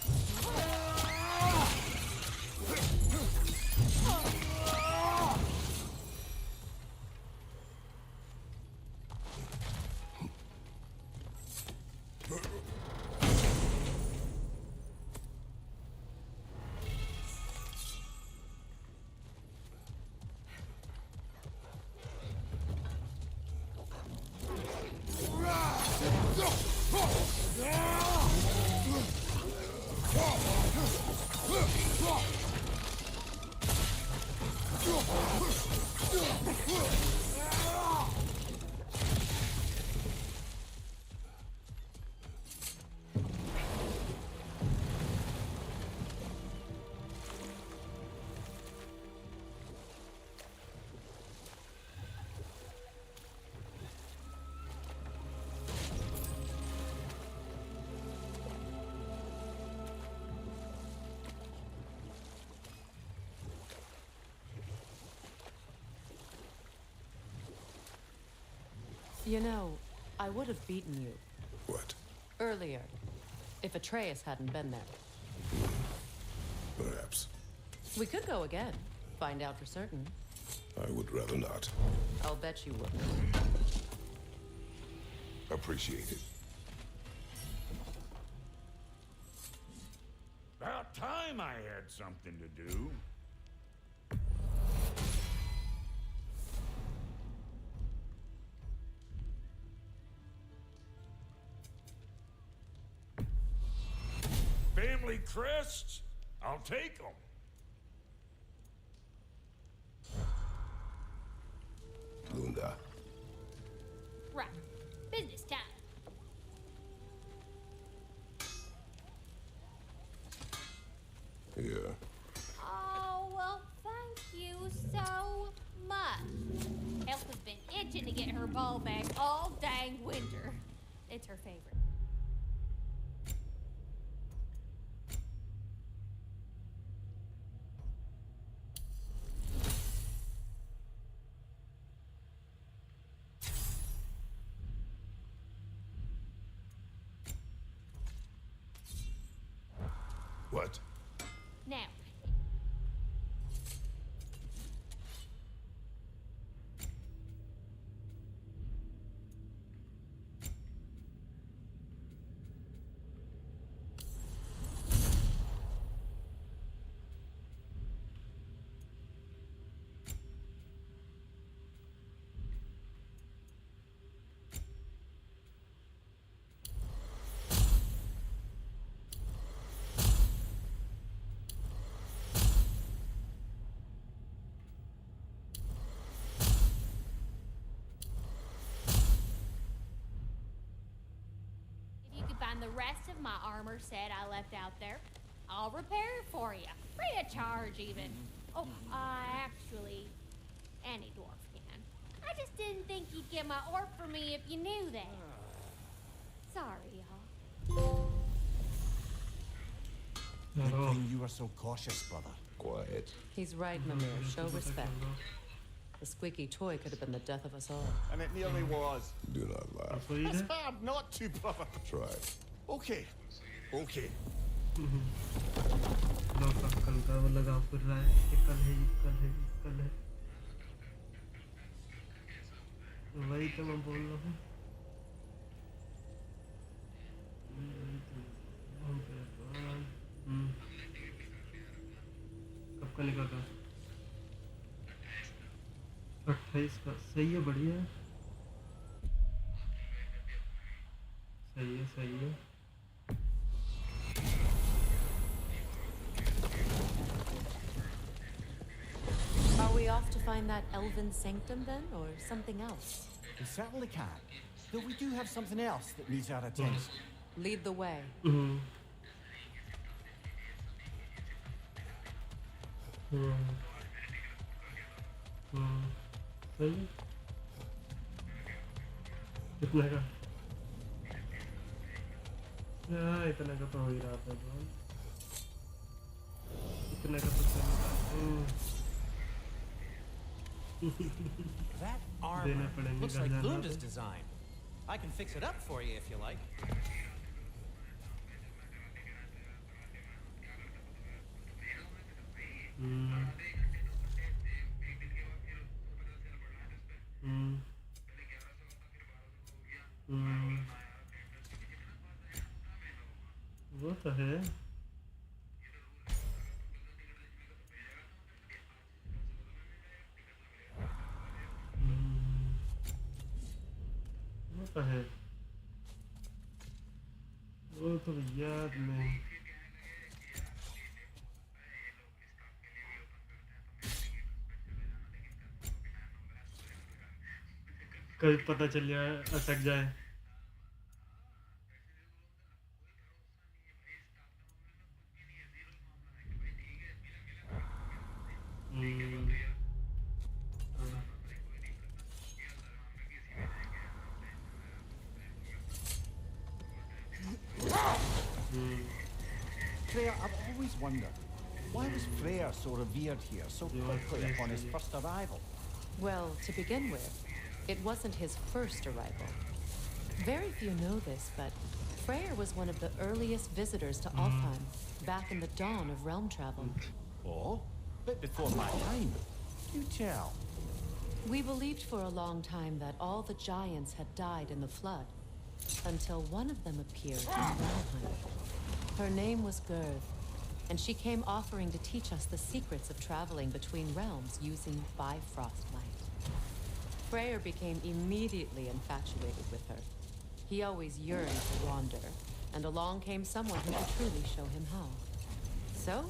[SPEAKER 2] You know, I would have beaten you.
[SPEAKER 3] What?
[SPEAKER 2] Earlier, if Atreus hadn't been there.
[SPEAKER 3] Perhaps.
[SPEAKER 2] We could go again, find out for certain.
[SPEAKER 3] I would rather not.
[SPEAKER 2] I'll bet you wouldn't.
[SPEAKER 3] Appreciate it.
[SPEAKER 6] About time I had something to do. Family crests? I'll take them.
[SPEAKER 3] Lunda.
[SPEAKER 8] Right. Business time.
[SPEAKER 3] Here.
[SPEAKER 8] Oh, well, thank you so much. Elf has been itching to get her ball back all dang winter. It's her favorite.
[SPEAKER 3] What?
[SPEAKER 8] Now, find the rest of my armor set I left out there, I'll repair it for you. Free of charge, even. Oh, actually, any dwarf can. I just didn't think you'd get my orc for me if you knew that. Sorry, y'all.
[SPEAKER 7] Good thing you were so cautious, brother.
[SPEAKER 3] Quiet.
[SPEAKER 2] He's right, Mimir. Show respect. The squeaky toy could have been the death of us all.
[SPEAKER 7] And it nearly was.
[SPEAKER 3] Do not laugh.
[SPEAKER 7] It's hard not to, brother.
[SPEAKER 3] Try.
[SPEAKER 7] Okay. Okay.
[SPEAKER 1] कल का वो लगा फिर रहा है कि कल है कल है कल है वही तो मैं बोल रहा हूँ कब का निकल रहा 28 का सही है बढ़िया है सही है सही है
[SPEAKER 2] Are we off to find that elven sanctum then, or something else?
[SPEAKER 7] We certainly can. Though we do have something else that needs our attention.
[SPEAKER 2] Lead the way.
[SPEAKER 1] सही कितने का इतने का तो हो ही रहा था इतने का तो
[SPEAKER 12] That armor looks like Lunda's design. I can fix it up for you if you like.
[SPEAKER 1] वो तो है वो तो है वो तो याद नहीं कभी पता चल जाए अटक जाए
[SPEAKER 7] Freya, I've always wondered, why was Freya so revered here so quickly upon his first arrival?
[SPEAKER 2] Well, to begin with, it wasn't his first arrival. Very few know this, but Freyr was one of the earliest visitors to Alfheim, back in the dawn of realm travel.
[SPEAKER 7] Oh? Bit before my time. You tell.
[SPEAKER 2] We believed for a long time that all the giants had died in the flood, until one of them appeared in Valheim. Her name was Gerd, and she came offering to teach us the secrets of traveling between realms using Bifrost light. Freyr became immediately infatuated with her. He always yearned to wander, and along came someone who could truly show him how. So,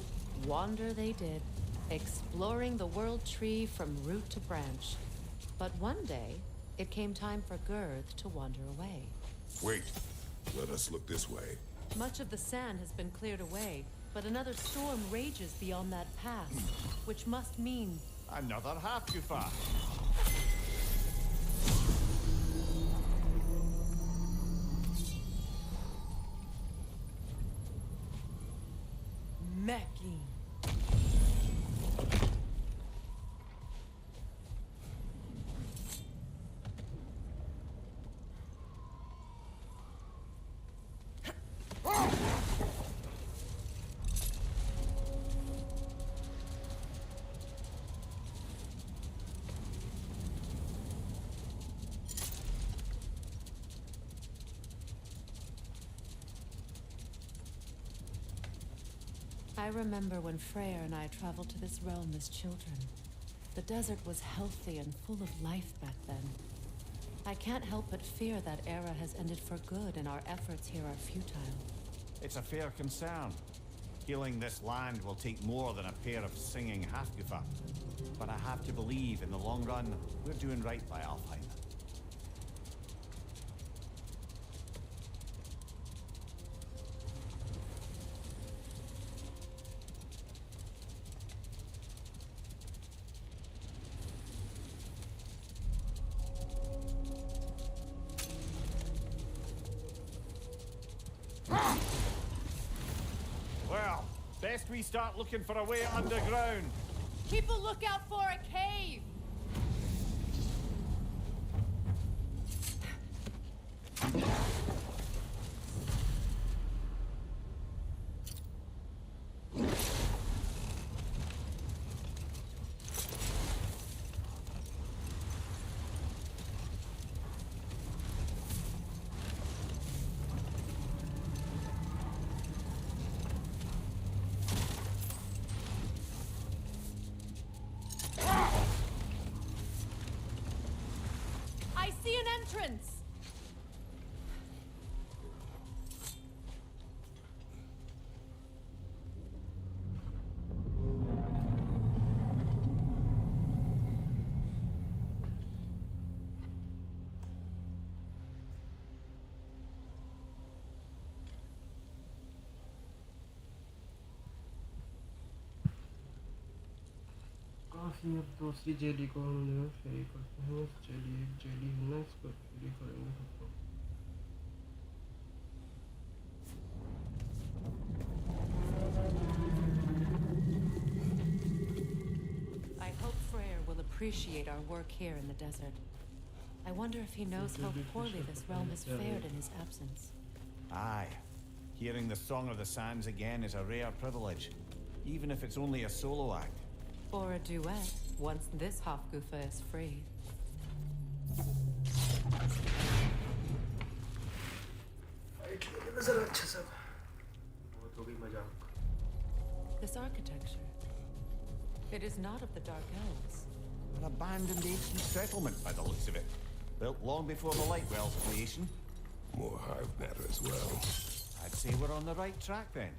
[SPEAKER 2] wander they did, exploring the world tree from root to branch. But one day, it came time for Gerd to wander away.
[SPEAKER 3] Wait. Let us look this way.
[SPEAKER 2] Much of the sand has been cleared away, but another storm rages beyond that pass, which must mean...
[SPEAKER 7] Another Half-Gufa.
[SPEAKER 2] Mecking. I remember when Freyr and I traveled to this realm as children. The desert was healthy and full of life back then. I can't help but fear that era has ended for good and our efforts here are futile.
[SPEAKER 7] It's a fair concern. Healing this land will take more than a pair of singing Half-Gufa. But I have to believe, in the long run, we're doing right by Alfheim. best we start looking for a way underground.
[SPEAKER 4] Keep a lookout for a cave. I see an entrance.
[SPEAKER 1] काफ़ी अब दूसरी jelly को हम जो है free करते हैं। चलिए एक जेली है ना, इसको फ्री करेंगे सबको।
[SPEAKER 2] I hope Freyr will appreciate our work here in the desert. I wonder if he knows how poorly this realm has fared in his absence.
[SPEAKER 7] Aye. Hearing the Song of the Sands again is a rare privilege, even if it's only a solo act.
[SPEAKER 2] Or a duet, once this Hofgufa is free. This architecture, it is not of the Dark Elves.
[SPEAKER 7] An abandoned ancient settlement by the looks of it. Built long before the Lightwell's creation.
[SPEAKER 3] More hive matter as well.
[SPEAKER 7] I'd say we're on the right track then.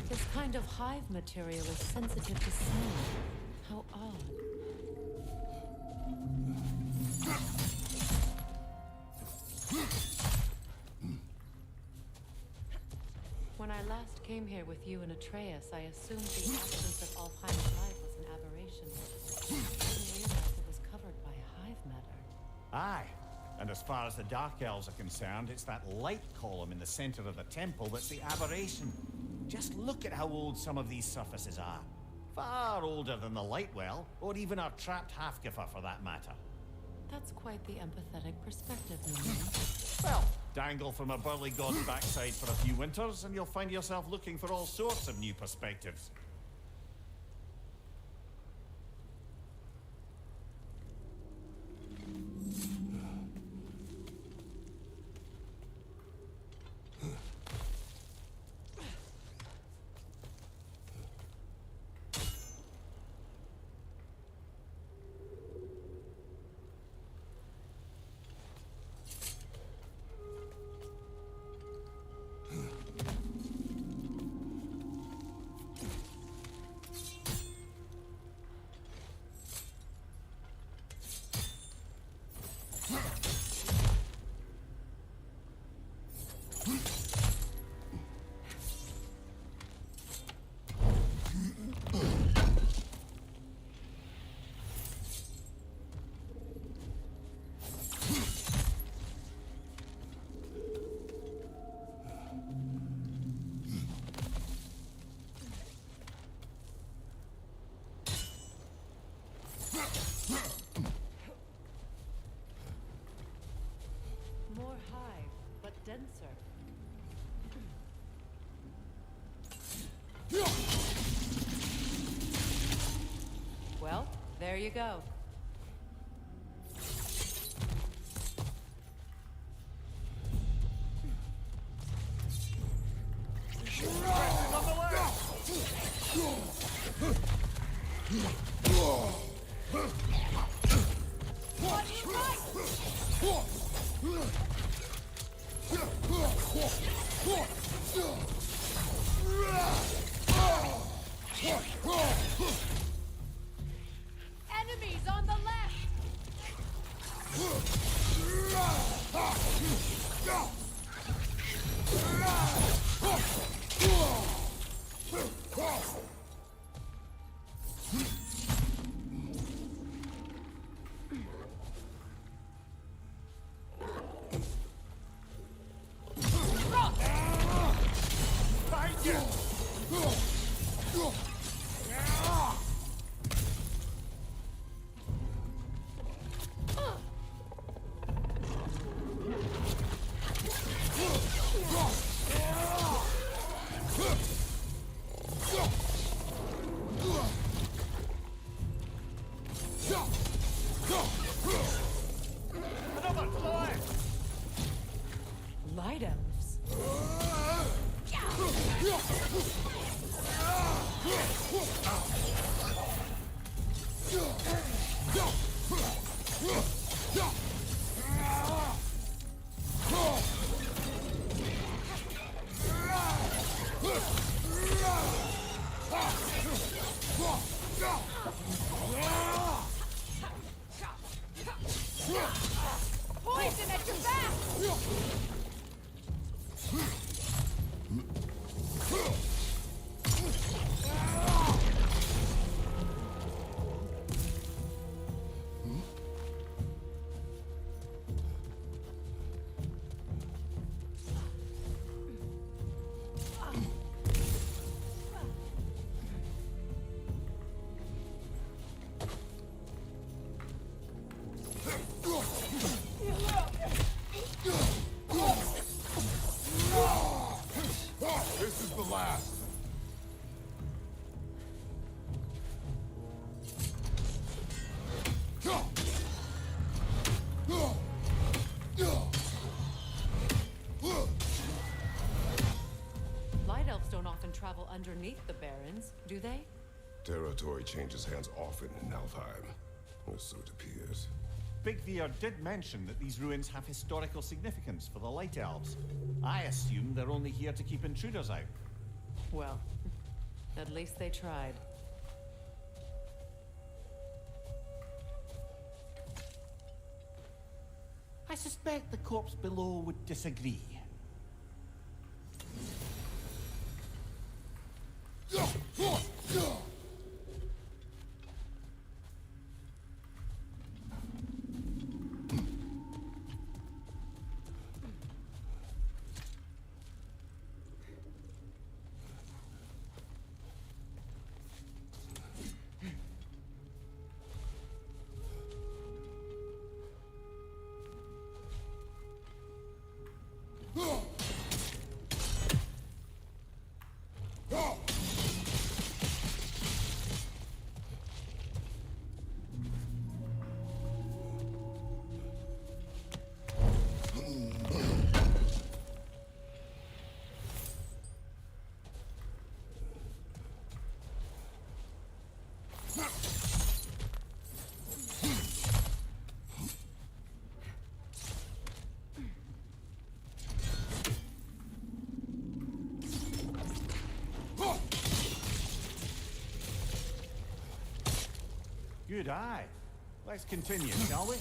[SPEAKER 2] This kind of hive material is sensitive to sound. How odd. When I last came here with you and Atreus, I assumed the absence of Alfheim's hive was an aberration. I didn't realize it was covered by hive matter.
[SPEAKER 7] Aye. And as far as the Dark Elves are concerned, it's that light column in the center of the temple that's the aberration. Just look at how old some of these surfaces are. Far older than the Lightwell, or even our trapped Hafgifer for that matter.
[SPEAKER 2] That's quite the empathetic perspective, Newman.
[SPEAKER 7] Well, dangle from a burly god's backside for a few winters, and you'll find yourself looking for all sorts of new perspectives.
[SPEAKER 2] More hive, but denser. Well, there you go.
[SPEAKER 4] Enemies on the left!
[SPEAKER 2] Light elves.
[SPEAKER 4] Poison at your back!
[SPEAKER 3] This is the last.
[SPEAKER 2] Light elves don't often travel underneath the barrens, do they?
[SPEAKER 3] Territory changes hands often in Alfheim, or so it appears.
[SPEAKER 7] Big Veer did mention that these ruins have historical significance for the Light Elves. I assume they're only here to keep intruders out.
[SPEAKER 2] Well, at least they tried.
[SPEAKER 7] I suspect the corpse below would disagree. Good eye. Let's continue, shall we?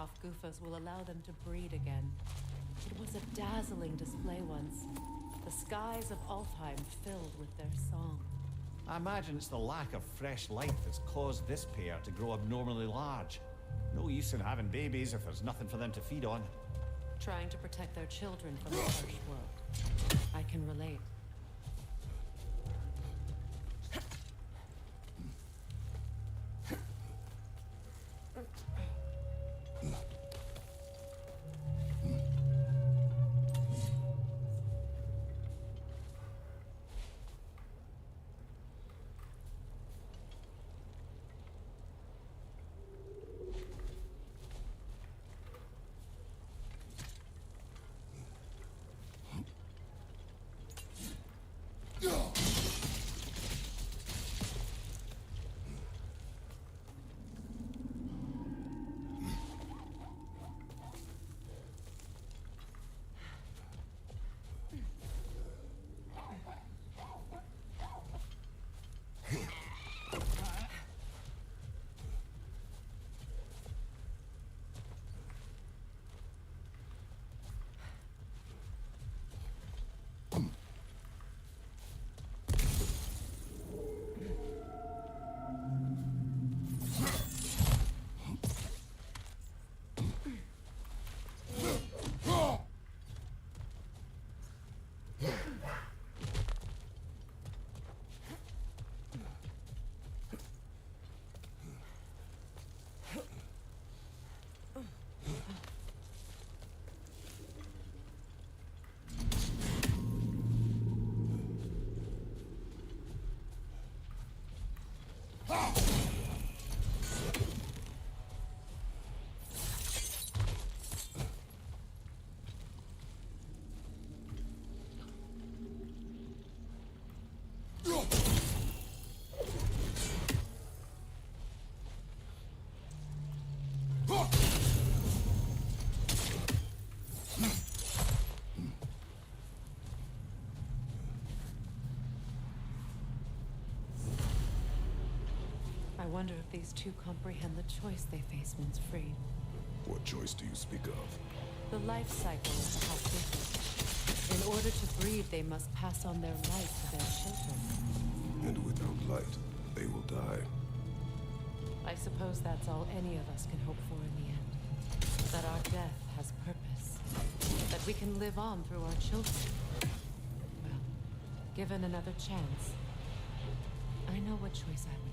[SPEAKER 2] Hofgufas will allow them to breed again. It was a dazzling display once. The skies of Alfheim filled with their song.
[SPEAKER 7] I imagine it's the lack of fresh light that's caused this pair to grow abnormally large. No use in having babies if there's nothing for them to feed on.
[SPEAKER 2] Trying to protect their children from the harsh world. I can relate. I wonder if these two comprehend the choice they face once freed.
[SPEAKER 3] What choice do you speak of?
[SPEAKER 2] The life cycle of the Hofgufas. In order to breed, they must pass on their light to their children.
[SPEAKER 3] And without light, they will die.
[SPEAKER 2] I suppose that's all any of us can hope for in the end. That our death has purpose. That we can live on through our children. Well, given another chance, I know what choice I would make.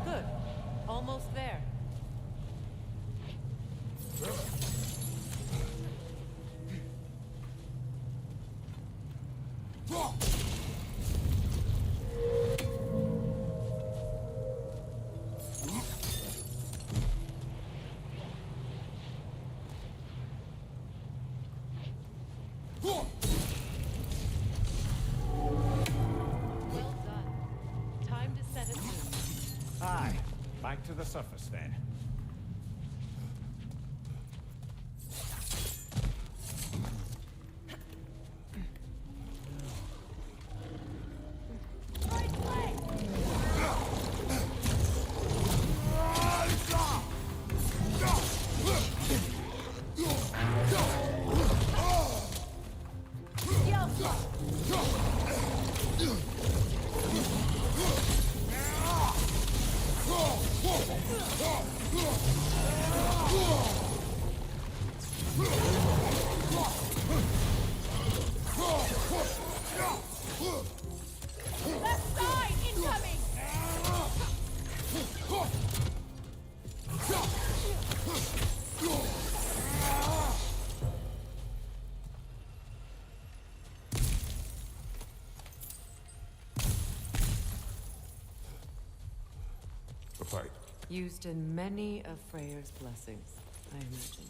[SPEAKER 2] Good. Almost there.
[SPEAKER 7] Back to the surface, then.
[SPEAKER 4] Left side, incoming!
[SPEAKER 3] A fight.
[SPEAKER 2] Used in many of Freyr's blessings, I imagine.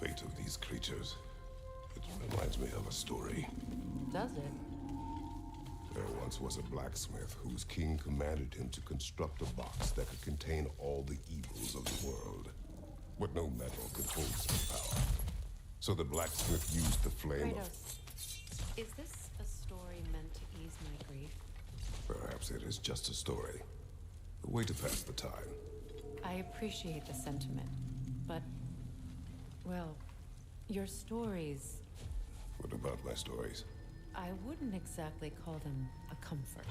[SPEAKER 3] fate of these creatures. It reminds me of a story.
[SPEAKER 2] Does it?
[SPEAKER 3] There once was a blacksmith whose king commanded him to construct a box that could contain all the evils of the world. But no metal could hold such power. So the blacksmith used the flame of...
[SPEAKER 2] KRATOS, is this a story meant to ease my grief?
[SPEAKER 3] Perhaps it is just a story. A way to pass the time.
[SPEAKER 2] I appreciate the sentiment, but... well, your stories...
[SPEAKER 3] What about my stories?
[SPEAKER 2] I wouldn't exactly call them a comfort.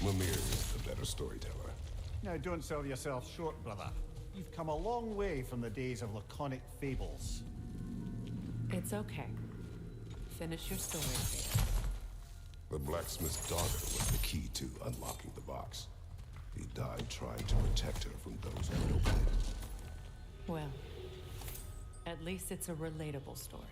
[SPEAKER 3] Mimir is the better storyteller.
[SPEAKER 7] Now, don't sell yourself short, brother. You've come a long way from the days of laconic fables.
[SPEAKER 2] It's okay. Finish your story, KRATOS.
[SPEAKER 3] The blacksmith's daughter was the key to unlocking the box. He died trying to protect her from those who would open it.
[SPEAKER 2] Well, at least it's a relatable story.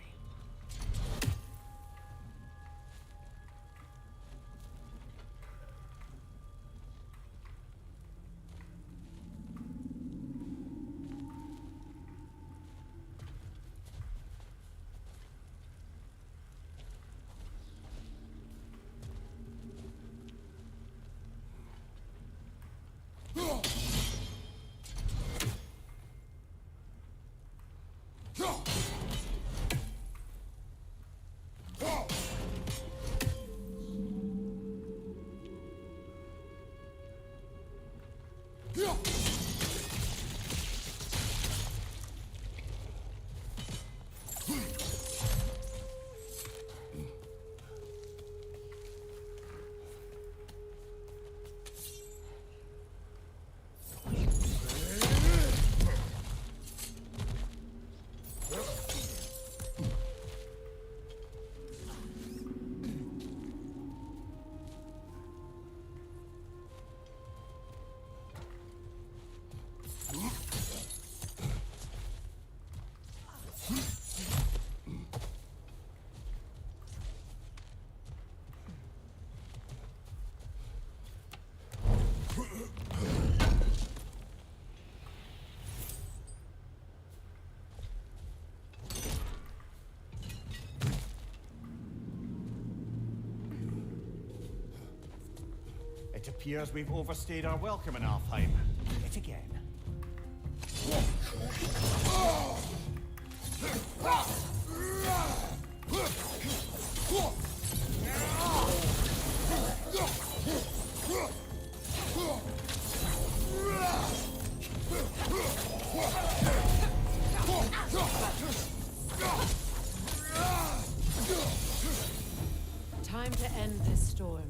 [SPEAKER 7] It appears we've overstayed our welcome in Alfheim. Yet again.
[SPEAKER 2] Time to end this storm.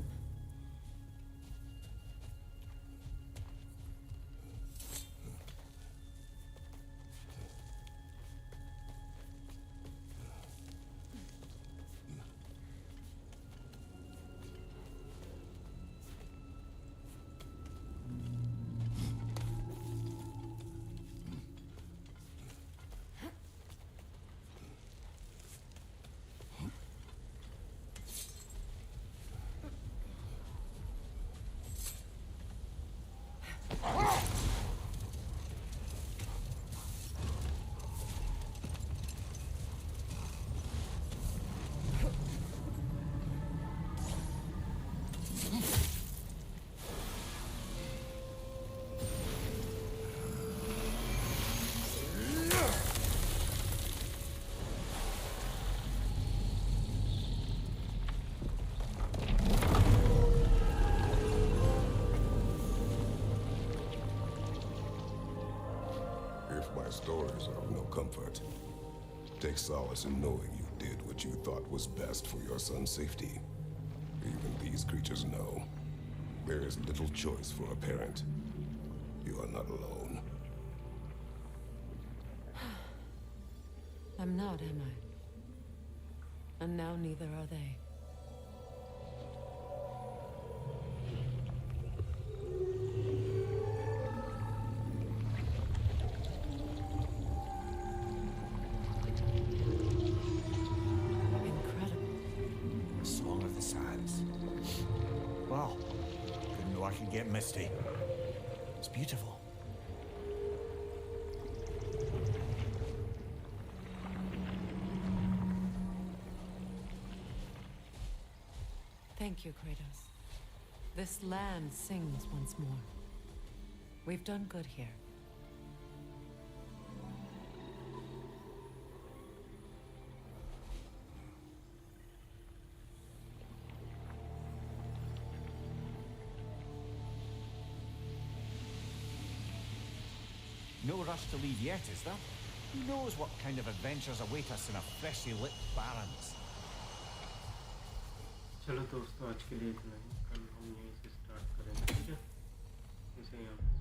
[SPEAKER 3] My stories are of no comfort. Take solace in knowing you did what you thought was best for your son's safety. Even these creatures know. There is little choice for a parent. You are not alone.
[SPEAKER 2] I'm not, am I? And now neither are they.
[SPEAKER 7] Wow. Didn't know I could get misty. It's beautiful.
[SPEAKER 2] Thank you, Kratos. This land sings once more. We've done good here.
[SPEAKER 7] No rush to leave yet, is there? Who knows what kind of adventures await us in a freshly lit Barrens?
[SPEAKER 1] चलो दोस्तों आज के लिए इतना ही कल हम यहीं से स्टार्ट करेंगे ठीक है इसे यहाँ